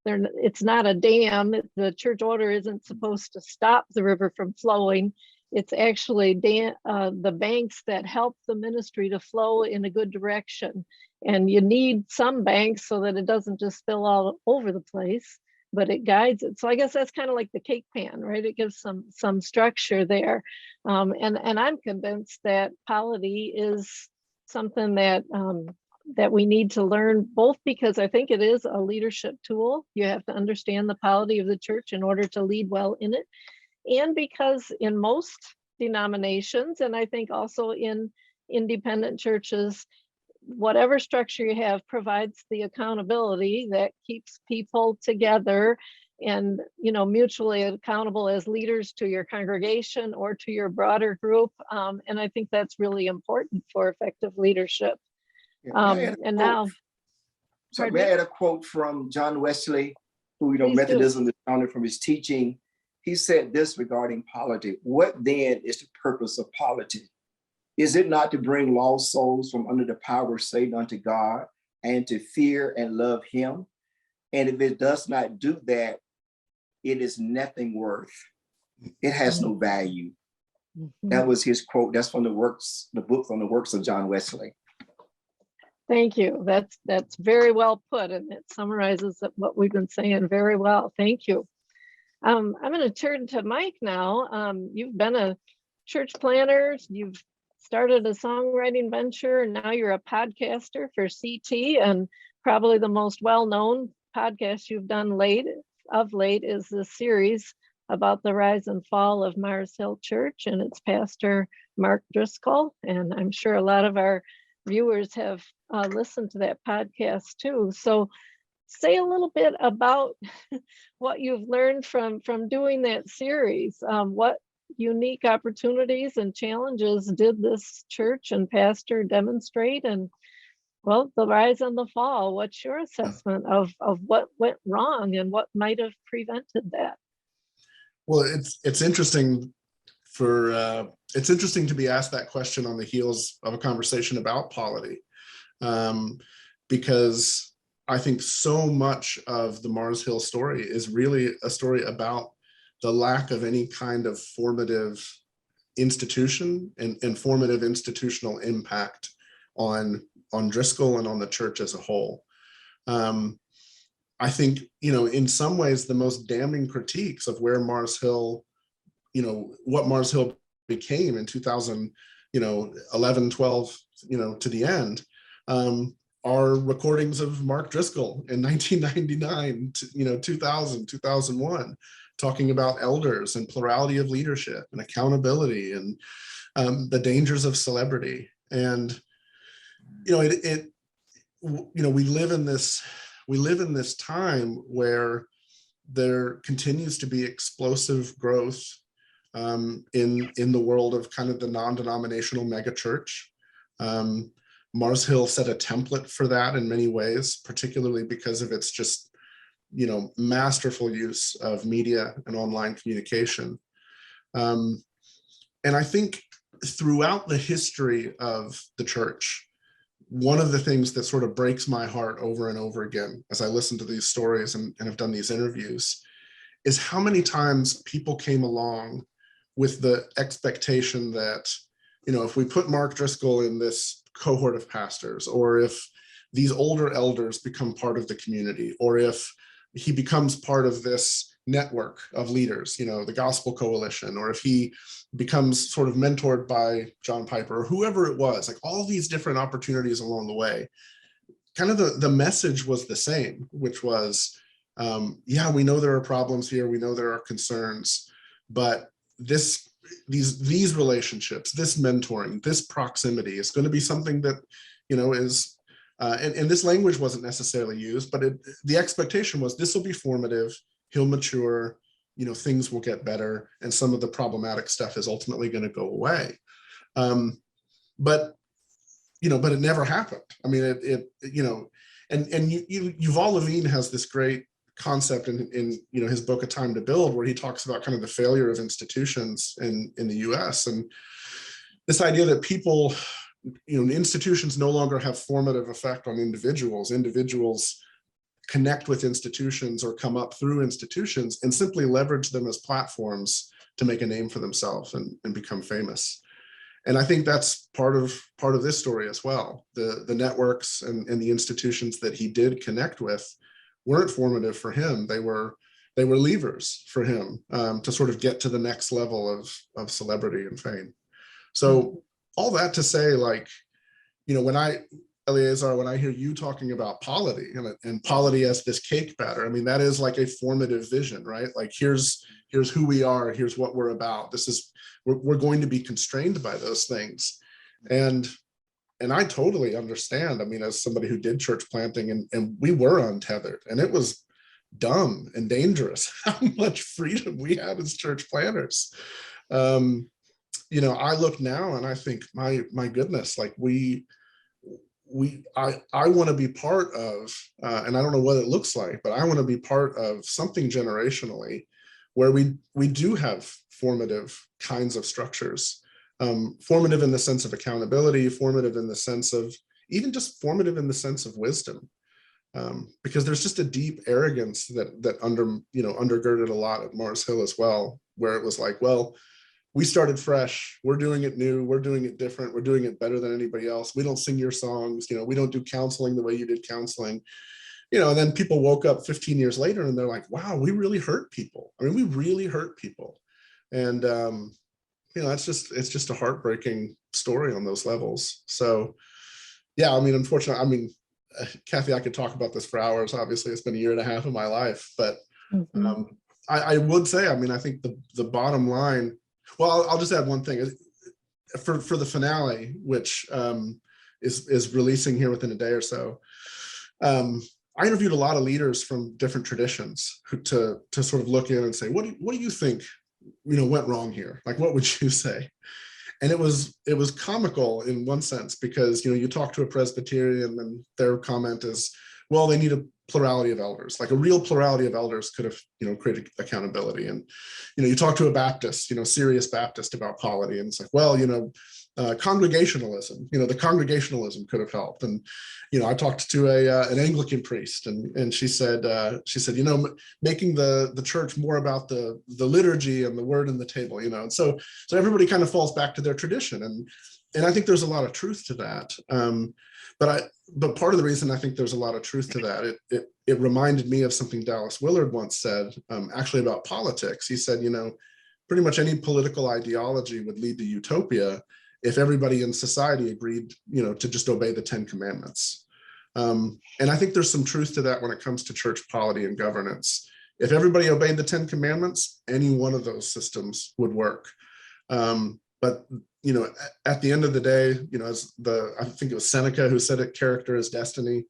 It's not a dam. The church order isn't supposed to stop the river from flowing. It's actually the banks that help the ministry to flow in a good direction. And you need some banks so that it doesn't just spill all over the place, but it guides it. So I guess that's kind of like the cake pan, right? It gives some structure there. And I'm convinced that polity is something that we need to learn, both because I think it is a leadership tool. You have to understand the polity of the church in order to lead well in it. And because in most denominations, and I think also in independent churches, whatever structure you have provides the accountability that keeps people together and mutually accountable as leaders to your congregation or to your broader group. And I think that's really important for effective leadership. And now, so may I add a quote from John Wesley, who Please Methodism is founded from his teaching. He said this regarding polity: "What then is the purpose of polity? Is it not to bring lost souls from under the power of Satan unto God, and to fear and love him? And if it does not do that, it is nothing worth. It has no value." That was his quote. That's from the book on the works of John Wesley. Thank you. That's very well put, and it summarizes what we've been saying very well. Thank you. I'm going to turn to Mike now. You've been a church planner. You've started a songwriting venture, and now you're a podcaster for CT. And probably the most well-known podcast you've done of late is the series about the rise and fall of Mars Hill Church and its pastor, Mark Driscoll. And I'm sure a lot of our viewers have listened to that podcast too. So say a little bit about what you've learned from doing that series. What unique opportunities and challenges did this church and pastor demonstrate? And well, the rise and the fall, what's your assessment of what went wrong and what might have prevented that? Well, it's interesting it's interesting to be asked that question on the heels of a conversation about polity, because I think so much of the Mars Hill story is really a story about the lack of any kind of formative institution and formative institutional impact on Driscoll and on the church as a whole. I think, in some ways, the most damning critiques of where Mars Hill, what Mars Hill became in 2011, 12, to the end, are recordings of Mark Driscoll in 1999, 2000, 2001, talking about elders and plurality of leadership and accountability and the dangers of celebrity. And, we live in this time where there continues to be explosive growth in the world of kind of the non-denominational megachurch. Mars Hill set a template for that in many ways, particularly because of its just, masterful use of media and online communication. And I think throughout the history of the church, one of the things that sort of breaks my heart over and over again as I listen to these stories and have done these interviews is how many times people came along with the expectation that, if we put Mark Driscoll in this cohort of pastors, or if these older elders become part of the community, or if he becomes part of this network of leaders, the Gospel Coalition, or if he becomes sort of mentored by John Piper or whoever it was, like all these different opportunities along the way, kind of the message was the same, which was, yeah, we know there are problems here, we know there are concerns, but these relationships, this mentoring, this proximity is going to be something that, is, and this language wasn't necessarily used, but the expectation was this will be formative, he'll mature, things will get better, and some of the problematic stuff is ultimately going to go away. But it never happened. I mean, Yuval Levine has this great concept in his book A Time to Build, where he talks about kind of the failure of institutions in the US, and this idea that people, institutions no longer have formative effect on individuals. Individuals connect with institutions or come up through institutions and simply leverage them as platforms to make a name for themselves and become famous. And I think that's part of this story as well. The networks and the institutions that he did connect with weren't formative for him. They were levers for him to sort of get to the next level of celebrity and fame. So all that to say, like, Eleazar, when I hear you talking about Polity and Polity as this cake batter, I mean, that is like a formative vision, right? Like, here's who we are, here's what we're about. We're going to be constrained by those things. And I totally understand. I mean, as somebody who did church planting, and we were untethered, and it was dumb and dangerous how much freedom we had as church planners. I look now and I think, my goodness, like I want to be part of, and I don't know what it looks like, but I want to be part of something generationally where we do have formative kinds of structures, formative in the sense of accountability, formative in the sense of even just formative in the sense of wisdom, because there's just a deep arrogance that undergirded a lot at Mars Hill as well, where it was like, well, we started fresh, we're doing it new, we're doing it different, we're doing it better than anybody else. We don't sing your songs, we don't do counseling the way you did counseling. And then people woke up 15 years later and they're like, wow, we really hurt people. I mean, we really hurt people. And, it's just a heartbreaking story on those levels. So, yeah, I mean, unfortunately, Kathy, I could talk about this for hours. Obviously, it's been a year and a half of my life, but I would say, I think the bottom line, well, I'll just add one thing for the finale, which is releasing here within a day or so. I interviewed a lot of leaders from different traditions to sort of look in and say, what do you think, went wrong here? Like, what would you say? And it was comical in one sense, because, you talk to a Presbyterian and their comment is, well, they need a plurality of elders. Like, a real plurality of elders could have, created accountability. And, you talk to a Baptist, serious Baptist about polity, and it's like, well, congregationalism, the congregationalism could have helped. And, I talked to an Anglican priest, and she said, making the church more about the liturgy and the word and the table, and so everybody kind of falls back to their tradition. And I think there's a lot of truth to that. But part of the reason I think there's a lot of truth to that, it reminded me of something Dallas Willard once said, actually about politics. He said, pretty much any political ideology would lead to utopia if everybody in society agreed, to just obey the 10 commandments. And I think there's some truth to that when it comes to church polity and governance. If everybody obeyed the 10 commandments, any one of those systems would work. But, you know, at the end of the day, you know, I think it was Seneca who said it, character is destiny.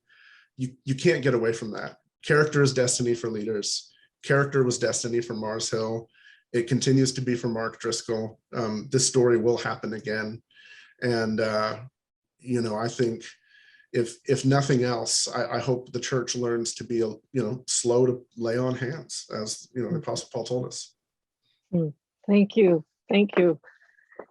You can't get away from that. Character is destiny for leaders. Character was destiny for Mars Hill. It continues to be for Mark Driscoll. This story will happen again. And, you know, I think if nothing else, I hope the church learns to be, you know, slow to lay on hands, as, you know, the Apostle Paul told us. Thank you. Thank you.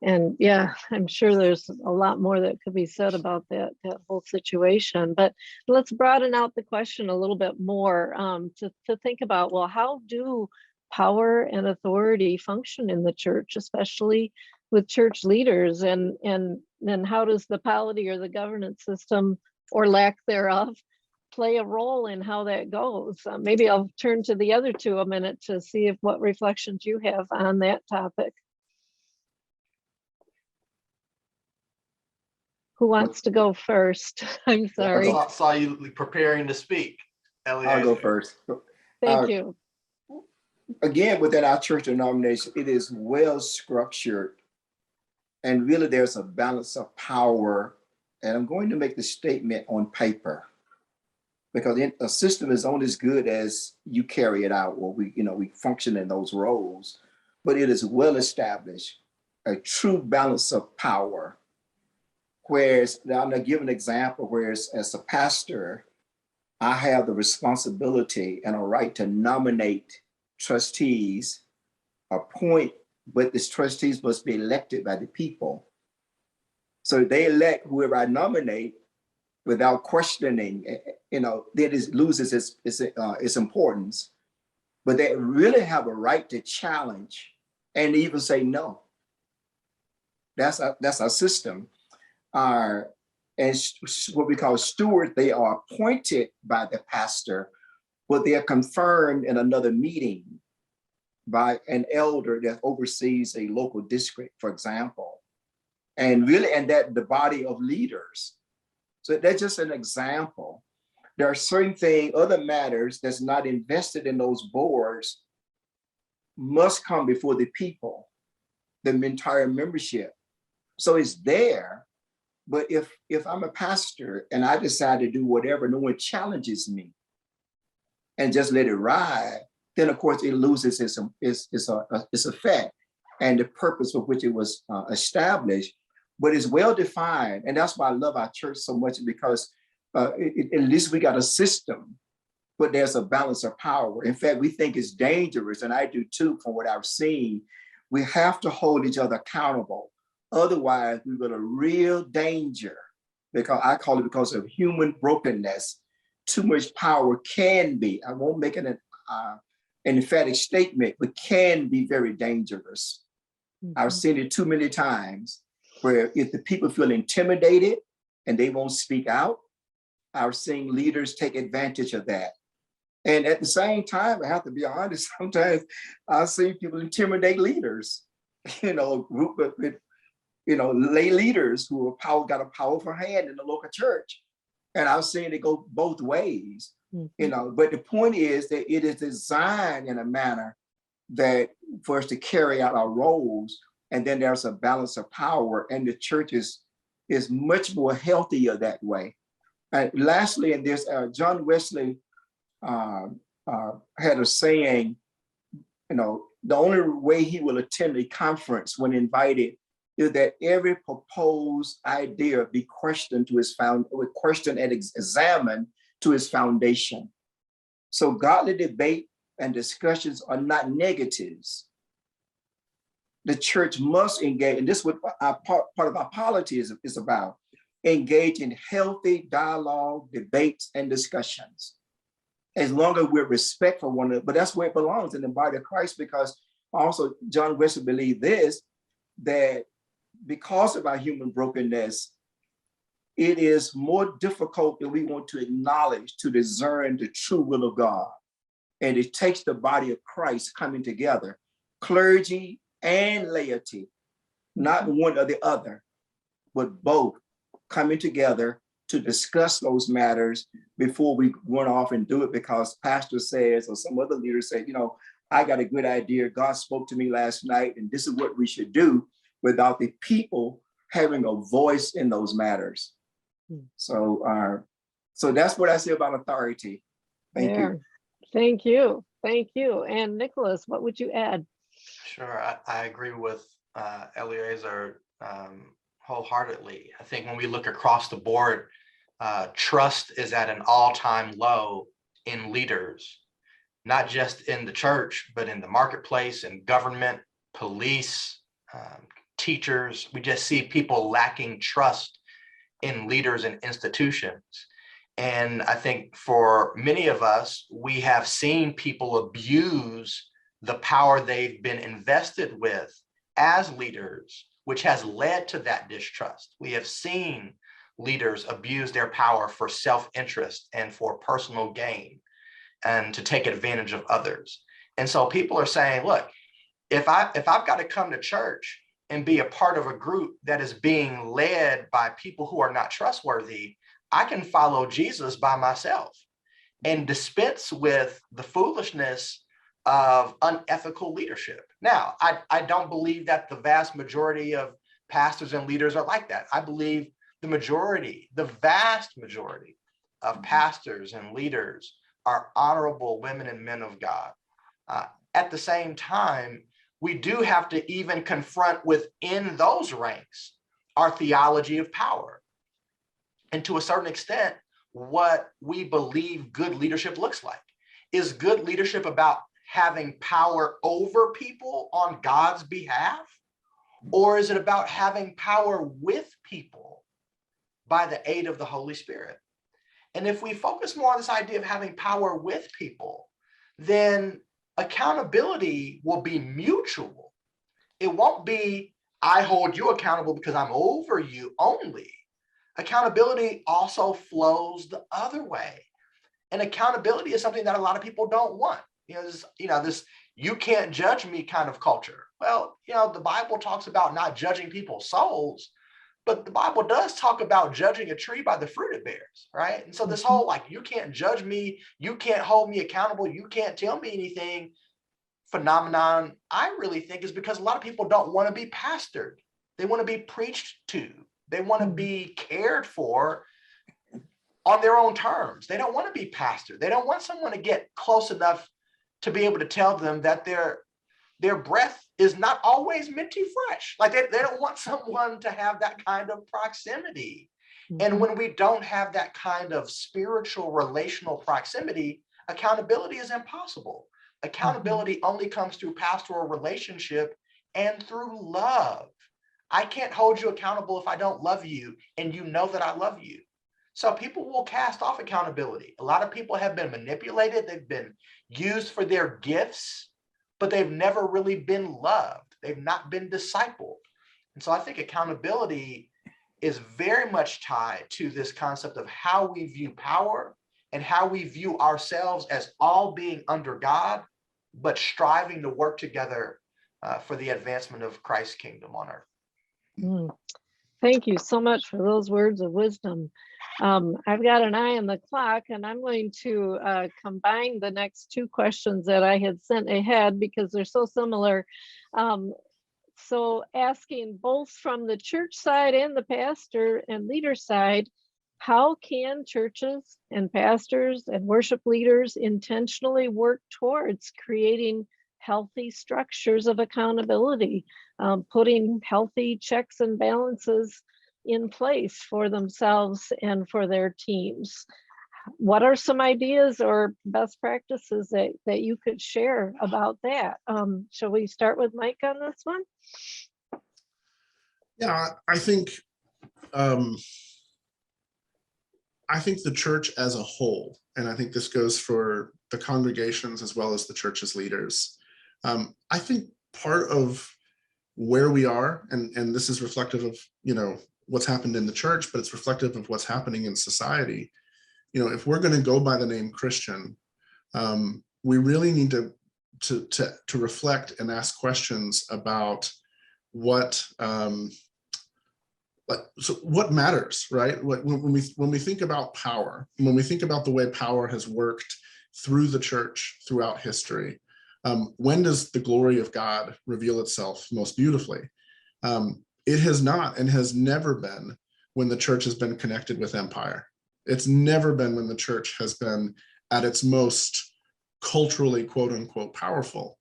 And yeah, I'm sure there's a lot more that could be said about that whole situation. But let's broaden out the question a little bit more, to think about, well, how do power and authority function in the church, especially with church leaders, and then how does the polity or the governance system, or lack thereof, play a role in how that goes? Maybe I'll turn to the other two a minute to see what reflections you have on that topic. Who wants to go first? I'm sorry. I saw you preparing to speak, Eleazar. I'll go first. Thank you. Again, within our church denomination, it is well structured. And really there's a balance of power. And I'm going to make the statement on paper, because a system is only as good as you carry it out, or we function in those roles. But it is well established, a true balance of power. Whereas, I'm going to give an example, whereas as a pastor, I have the responsibility and a right to nominate trustees, appoint, but these trustees must be elected by the people. So they elect whoever I nominate without questioning, then it loses its importance. But they really have a right to challenge and even say no. That's our system. And what we call stewards, they are appointed by the pastor, but they are confirmed in another meeting by an elder that oversees a local district, for example. And that the body of leaders. So that's just an example. There are certain things, other matters that's not invested in those boards must come before the people, the entire membership. So it's there. But if I'm a pastor and I decide to do whatever, no one challenges me and just let it ride, then of course it loses its effect and the purpose for which it was established. But it's well defined, and that's why I love our church so much, because at least we got a system, but there's a balance of power. In fact, we think it's dangerous, and I do too, from what I've seen. We have to hold each other accountable. Otherwise, we've got a real danger, because I call it because of human brokenness. Too much power can be, I won't make it an emphatic statement, but can be very dangerous. I've seen it too many times, where if the people feel intimidated and they won't speak out, I've seen leaders take advantage of that. And at the same time, I have to be honest, sometimes I've seen people intimidate leaders, group of lay leaders who got a powerful hand in the local church. And I've seen it go both ways, but the point is that it is designed in a manner that for us to carry out our roles, and then there's a balance of power, and the church is much more healthier that way. And lastly, in this, John Wesley had a saying, the only way he will attend a conference when invited is that every proposed idea be questioned and examined to its foundation. So godly debate and discussions are not negatives. The church must engage, and this is what part of our polity is about, engage in healthy dialogue, debates, and discussions. As long as we're respectful of one another, but that's where it belongs, in the body of Christ, because also John Wesley believed this, that because of our human brokenness, it is more difficult than we want to acknowledge to discern the true will of God. And it takes the body of Christ coming together, clergy and laity, not one or the other, but both coming together to discuss those matters before we run off and do it because pastor says, or some other leader say, I got a good idea. God spoke to me last night and this is what we should do. without the people having a voice in those matters. So, so that's what I say about authority. Thank you. Thank you. Thank you. And Nicholas, what would you add? Sure, I agree with Eleazar wholeheartedly. I think when we look across the board, trust is at an all-time low in leaders, not just in the church, but in the marketplace, in government, police, teachers. We just see people lacking trust in leaders and institutions. And I think for many of us, we have seen people abuse the power they've been invested with as leaders, which has led to that distrust. We have seen leaders abuse their power for self-interest and for personal gain and to take advantage of others. And so people are saying, look, if I've got to come to church and be a part of a group that is being led by people who are not trustworthy, I can follow Jesus by myself and dispense with the foolishness of unethical leadership. Now, I don't believe that the vast majority of pastors and leaders are like that. I believe the vast majority of pastors and leaders are honorable women and men of God. At the same time, we do have to even confront within those ranks our theology of power. And to a certain extent, what we believe good leadership looks like. Is good leadership about having power over people on God's behalf? Or is it about having power with people by the aid of the Holy Spirit? And if we focus more on this idea of having power with people, then accountability will be mutual. It won't be, I hold you accountable because I'm over you only. Accountability also flows the other way. And accountability is something that a lot of people don't want. This you can't judge me kind of culture. Well, the Bible talks about not judging people's souls, but the Bible does talk about judging a tree by the fruit it bears, right? And so this whole you can't judge me, you can't hold me accountable, you can't tell me anything phenomenon, I really think is because a lot of people don't want to be pastored. They want to be preached to. They want to be cared for on their own terms. They don't want to be pastored. They don't want someone to get close enough to be able to tell them that their breath is not always minty fresh. Like they don't want someone to have that kind of proximity. And when we don't have that kind of spiritual relational proximity, accountability is impossible. Accountability only comes through pastoral relationship and through love. I can't hold you accountable if I don't love you and you know that I love you. So people will cast off accountability. A lot of people have been manipulated. They've been used for their gifts, but they've never really been loved. They've not been discipled. And so I think accountability is very much tied to this concept of how we view power and how we view ourselves as all being under God, but striving to work together for the advancement of Christ's kingdom on earth. Thank you so much for those words of wisdom. I've got an eye on the clock, and I'm going to combine the next two questions that I had sent ahead because they're so similar. So asking both from the church side and the pastor and leader side, how can churches and pastors and worship leaders intentionally work towards creating healthy structures of accountability, putting healthy checks and balances in place for themselves and for their teams? What are some ideas or best practices that you could share about that? Shall we start with Mike on this one? Yeah, I think the church as a whole, and I think this goes for the congregations as well as the church's leaders. I think part of where we are, and this is reflective of what's happened in the church, but it's reflective of what's happening in society. If we're going to go by the name Christian, we really need to reflect and ask questions about what what matters, right? When we think about power, when we think about the way power has worked through the church throughout history, when does the glory of God reveal itself most beautifully? It has not and has never been when the church has been connected with empire. It's never been when the church has been at its most culturally, quote unquote, powerful.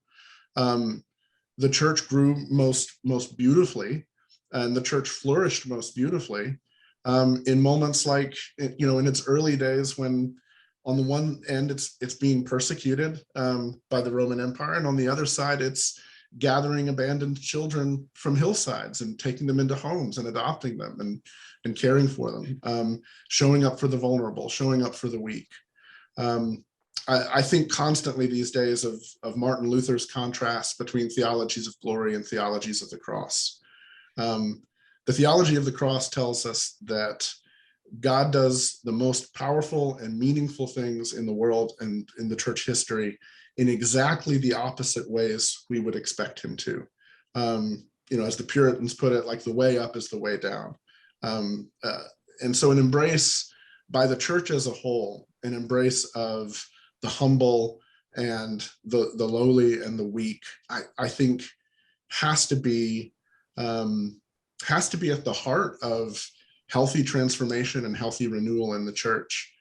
The church grew most beautifully, and the church flourished most beautifully in moments like, in its early days, when on the one end it's being persecuted by the Roman Empire, and on the other side it's gathering abandoned children from hillsides and taking them into homes and adopting them and caring for them, showing up for the vulnerable, showing up for the weak. I think constantly these days of Martin Luther's contrast between theologies of glory and theologies of the cross. The theology of the cross tells us that God does the most powerful and meaningful things in the world and in the church history in exactly the opposite ways we would expect him to. As the Puritans put it, like the way up is the way down. And so an embrace by the church as a whole, an embrace of the humble and the lowly and the weak, I think has to be at the heart of healthy transformation and healthy renewal in the church.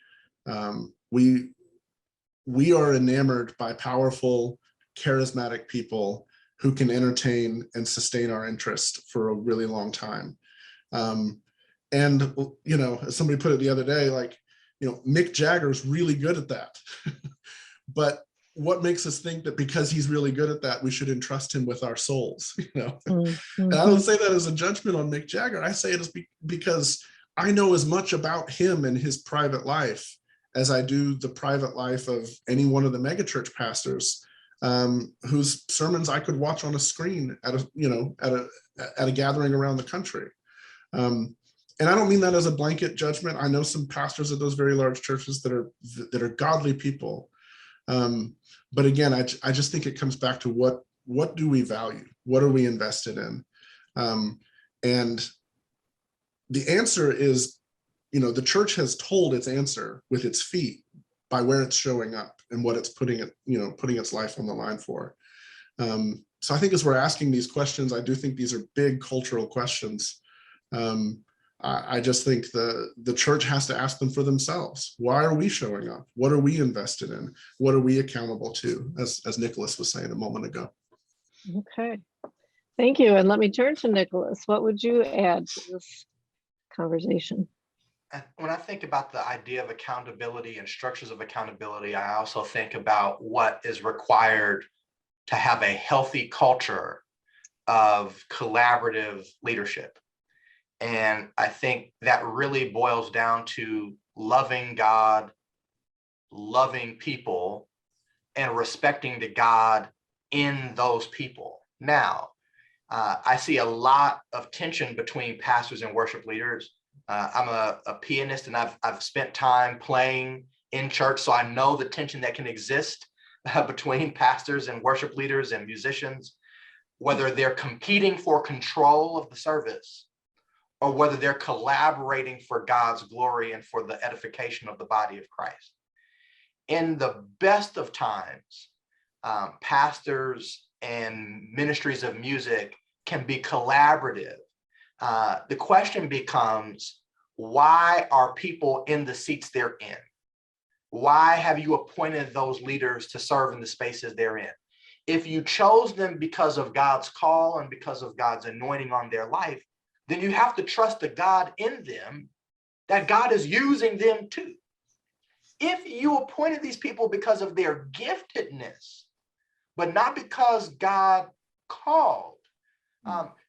We are enamored by powerful, charismatic people who can entertain and sustain our interest for a really long time. And as somebody put it the other day, Mick Jagger's really good at that. But what makes us think that because he's really good at that, we should entrust him with our souls? And I don't say that as a judgment on Mick Jagger. I say it as because I know as much about him and his private life as I do the private life of any one of the megachurch pastors whose sermons I could watch on a screen at a gathering around the country. And I don't mean that as a blanket judgment. I know some pastors at those very large churches that are godly people. But again, I just think it comes back to what do we value? What are we invested in? And the answer is, the church has told its answer with its feet by where it's showing up and what it's putting its life on the line for. So I think as we're asking these questions, I do think these are big cultural questions. I just think the church has to ask them for themselves. Why are we showing up? What are we invested in? What are we accountable to? As Nicholas was saying a moment ago. Okay, thank you. And let me turn to Nicholas. What would you add to this conversation? When I think about the idea of accountability and structures of accountability, I also think about what is required to have a healthy culture of collaborative leadership. And I think that really boils down to loving God, loving people, and respecting the God in those people. Now, I see a lot of tension between pastors and worship leaders. I'm a pianist, and I've spent time playing in church, so I know the tension that can exist between pastors and worship leaders and musicians, whether they're competing for control of the service or whether they're collaborating for God's glory and for the edification of the body of Christ. In the best of times, pastors and ministries of music can be collaborative. The question becomes, why are people in the seats they're in? Why have you appointed those leaders to serve in the spaces they're in? If you chose them because of God's call and because of God's anointing on their life, then you have to trust the God in them, that God is using them too. If you appointed these people because of their giftedness, but not because God called,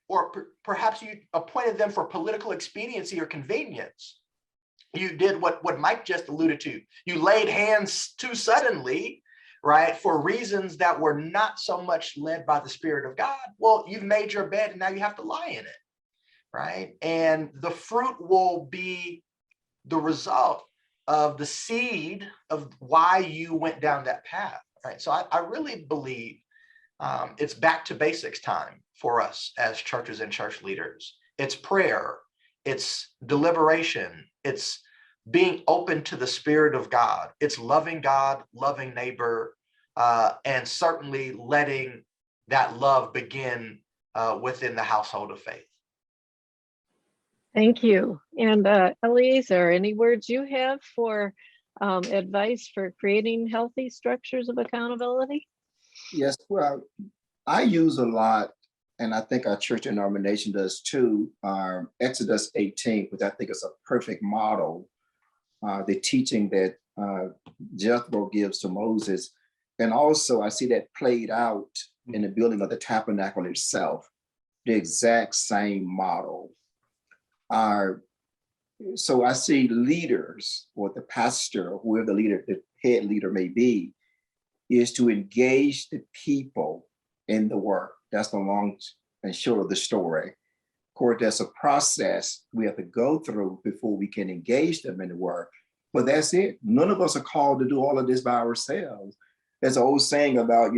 or perhaps you appointed them for political expediency or convenience, you did what Mike just alluded to. You laid hands too suddenly, right, for reasons that were not so much led by the Spirit of God. Well, you've made your bed and now you have to lie in it, right? And the fruit will be the result of the seed of why you went down that path, right? So I really believe it's back to basics time for us as churches and church leaders. It's prayer, it's deliberation, it's being open to the Spirit of God, it's loving God, loving neighbor, and certainly letting that love begin within the household of faith. Thank you. And Eleazar, any words you have for advice for creating healthy structures of accountability? Yes, well, I use a lot, and I think our church denomination does too, Exodus 18, which I think is a perfect model, the teaching that Jethro gives to Moses. And also I see that played out in the building of the tabernacle itself, the exact same model. So I see leaders, or the pastor, or whoever the leader, the head leader may be, is to engage the people in the work. That's the long and short of the story. Of course, there's a process we have to go through before we can engage them in the work. But that's it. None of us are called to do all of this by ourselves. There's an old saying about,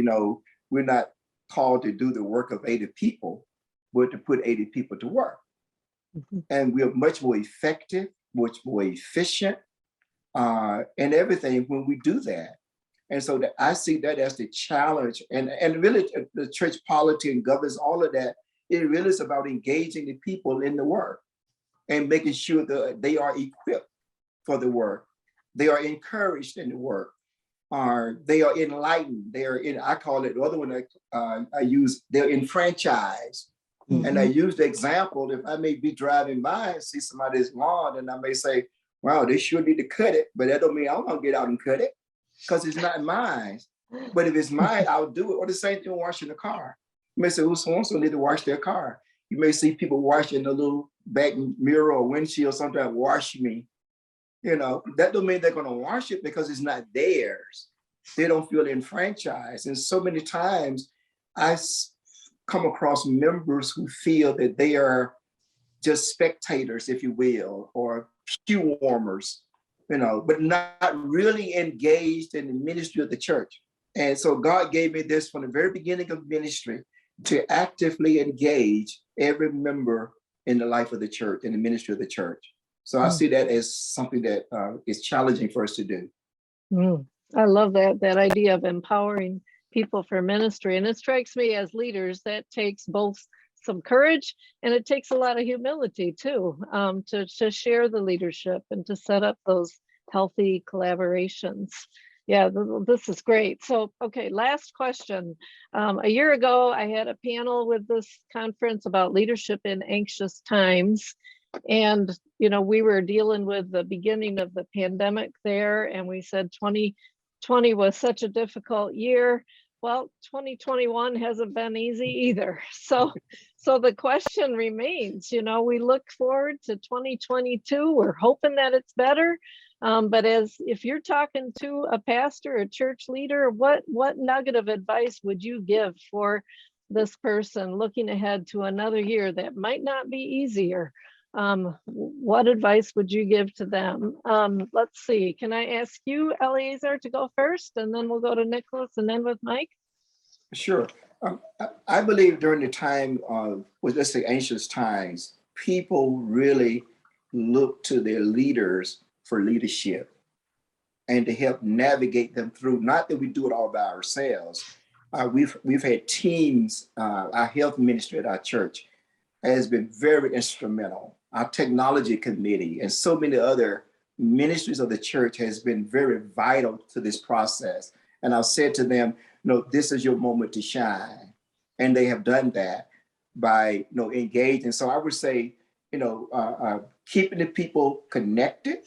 we're not called to do the work of 80 people, but to put 80 people to work. Mm-hmm. And we're much more effective, much more efficient, and everything when we do that. And so I see that as the challenge, and really the church polity and governance, all of that, it really is about engaging the people in the work and making sure that they are equipped for the work. They are encouraged in the work. They are enlightened. They are in, I call it, the other one I use, they're enfranchised. Mm-hmm. And I use the example, if I may be driving by and see somebody's lawn, and I may say, wow, they sure need to cut it, but that don't mean I'm gonna get out and cut it, because it's not mine. But if it's mine, I'll do it. Or the same thing washing the car. You may say, well, so-and-so need to wash their car. You may see people washing the little back mirror or windshield, sometimes wash me. That don't mean they're gonna wash it because it's not theirs. They don't feel enfranchised. And so many times I come across members who feel that they are just spectators, if you will, or pew warmers, but not really engaged in the ministry of the church. And so God gave me this from the very beginning of ministry, to actively engage every member in the life of the church, in the ministry of the church. So I see that as something that is challenging for us to do. I love that idea of empowering people for ministry. And it strikes me as leaders that takes both some courage and it takes a lot of humility too, to share the leadership and to set up those healthy collaborations. Yeah, this is great. So, okay, last question. A year ago, I had a panel with this conference about leadership in anxious times. And, we were dealing with the beginning of the pandemic there, and we said 2020 was such a difficult year. Well, 2021 hasn't been easy either. So the question remains, we look forward to 2022. We're hoping that it's better. But if you're talking to a pastor, a church leader, what nugget of advice would you give for this person looking ahead to another year that might not be easier? What advice would you give to them? Let's see. Can I ask you, Eleazar, to go first, and then we'll go to Nicholas and then with Mike? Sure. I believe during the time of, let's say, anxious times, people really look to their leaders for leadership and to help navigate them through. Not that we do it all by ourselves. We've had teams. Our health ministry at our church has been very instrumental. Our technology committee and so many other ministries of the church has been very vital to this process. And I've said to them, this is your moment to shine. And they have done that by, engaging. So I would say, keeping the people connected.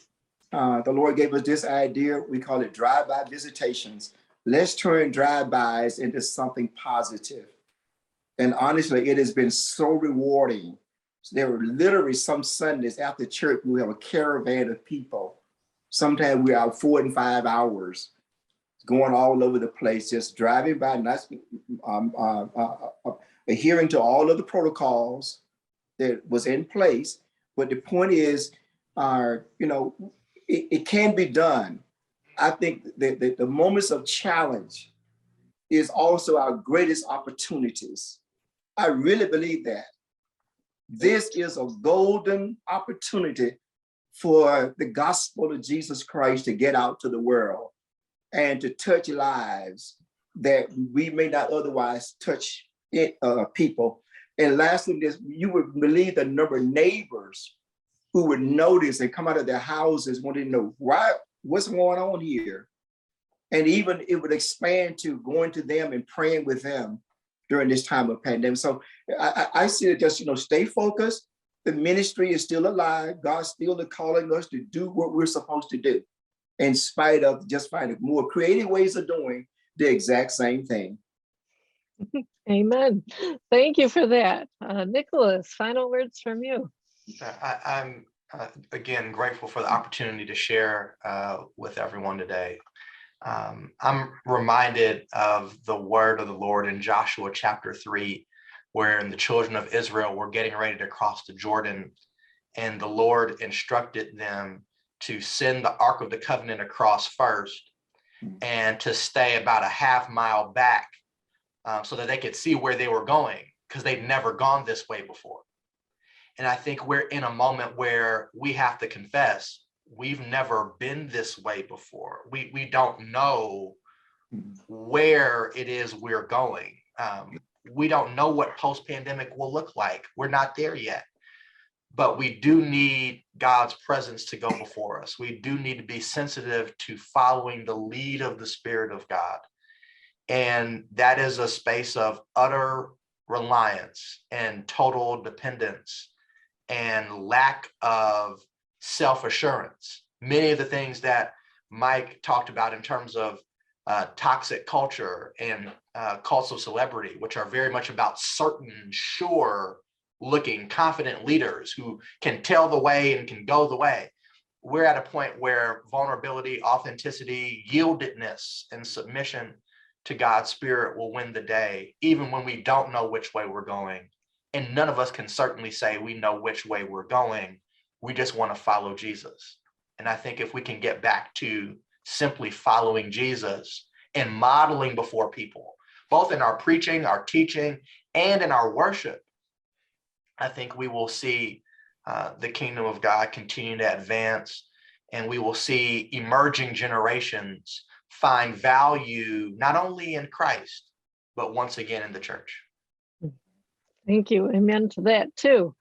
The Lord gave us this idea. We call it drive-by visitations. Let's turn drive-bys into something positive. And honestly, it has been so rewarding. There were literally some Sundays after church, we have a caravan of people. Sometimes we're out 4 and 5 hours, going all over the place, just driving by, not adhering to all of the protocols that was in place. But the point is, it can be done. I think that the moments of challenge is also our greatest opportunities. I really believe that. This is a golden opportunity for the gospel of Jesus Christ to get out to the world and to touch lives that we may not otherwise touch people. And lastly, this, you would believe the number of neighbors who would notice and come out of their houses wanting to know what's going on here. And even it would expand to going to them and praying with them during this time of pandemic. So I see it just, stay focused. The ministry is still alive. God's still calling us to do what we're supposed to do, in spite of just finding more creative ways of doing the exact same thing. Amen. Thank you for that. Nicholas, final words from you. I'm again grateful for the opportunity to share with everyone today. I'm reminded of the word of the Lord in Joshua chapter 3, where the children of Israel were getting ready to cross the Jordan, and the Lord instructed them to send the Ark of the Covenant across first and to stay about a half mile back so that they could see where they were going, because they'd never gone this way before. And I think we're in a moment where we have to confess we've never been this way before. We don't know where it is we're going. We don't know what post-pandemic will look like. We're not there yet. But we do need God's presence to go before us. We do need to be sensitive to following the lead of the Spirit of God. And that is a space of utter reliance and total dependence and lack of self-assurance. Many of the things that Mike talked about in terms of toxic culture and cults of celebrity, which are very much about certain, sure looking, confident leaders who can tell the way and can go the way. We're at a point where vulnerability, authenticity, yieldedness, and submission to God's Spirit will win the day, even when we don't know which way we're going. And none of us can certainly say we know which way we're going. We just want to follow Jesus. And I think if we can get back to simply following Jesus and modeling before people, both in our preaching, our teaching, and in our worship, I think we will see the kingdom of God continue to advance, and we will see emerging generations find value not only in Christ, but once again in the church. Thank you. Amen to that too.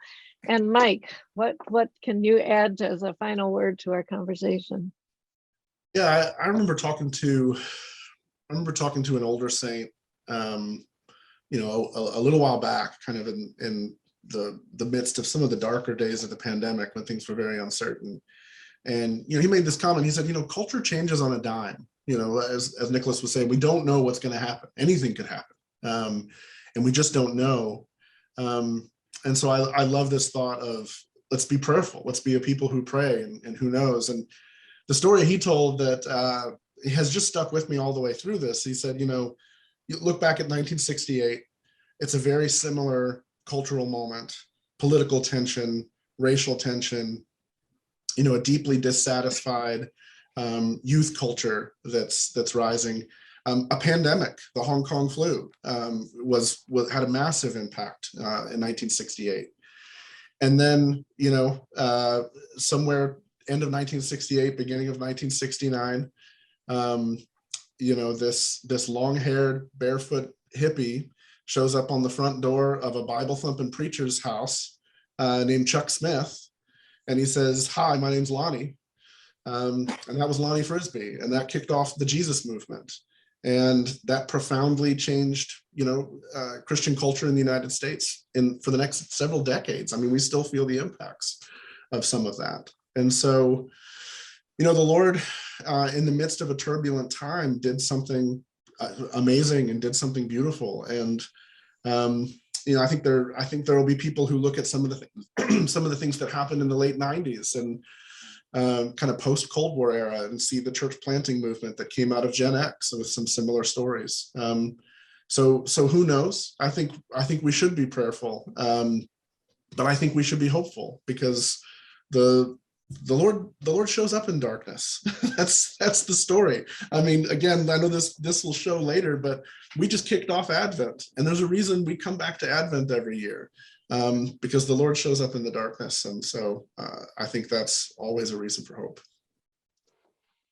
And Mike, what can you add as a final word to our conversation? Yeah, I remember talking to an older saint, a little while back, kind of in the midst of some of the darker days of the pandemic when things were very uncertain. And, he made this comment. He said, culture changes on a dime. As Nicholas was saying, we don't know what's going to happen. Anything could happen. And we just don't know. And so I love this thought of, let's be prayerful. Let's be a people who pray, and who knows. And the story he told that has just stuck with me all the way through this. He said, you look back at 1968, it's a very similar cultural moment, political tension, racial tension, a deeply dissatisfied youth culture that's rising. A pandemic, the Hong Kong flu, had a massive impact in 1968. And then, somewhere end of 1968, beginning of 1969, this long-haired, barefoot hippie shows up on the front door of a Bible-thumping preacher's house named Chuck Smith. And he says, "Hi, my name's Lonnie." And that was Lonnie Frisbee. And that kicked off the Jesus movement. And that profoundly changed, Christian culture in the United States for the next several decades. I mean, we still feel the impacts of some of that. And so, the Lord, in the midst of a turbulent time, did something amazing and did something beautiful. And I think there will be people who look at some of the things that happened in the late 90s and kind of post-Cold War era and see the church planting movement that came out of Gen X with some similar stories. So who knows? I think we should be prayerful, but I think we should be hopeful, because the Lord shows up in darkness. That's the story. I mean, again, I know this will show later, but we just kicked off Advent, and there's a reason we come back to Advent every year, because the Lord shows up in the darkness. And so I think that's always a reason for hope.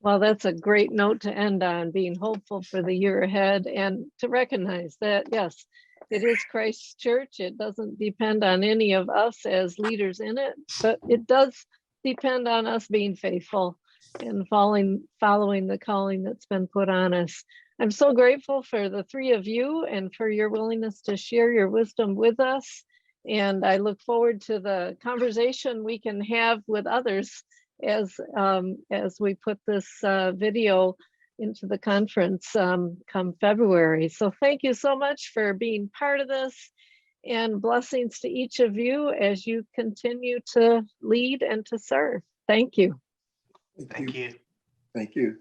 Well, that's a great note to end on, being hopeful for the year ahead, and to recognize that, yes, It is Christ's church. It doesn't depend on any of us as leaders in it, but it does depend on us being faithful and following the calling that's been put on us. I'm so grateful for the three of you and for your willingness to share your wisdom with us. And I look forward to the conversation we can have with others as we put this video into the conference come February. So thank you so much for being part of this, and blessings to each of you as you continue to lead and to serve. Thank you. Thank you. Thank you.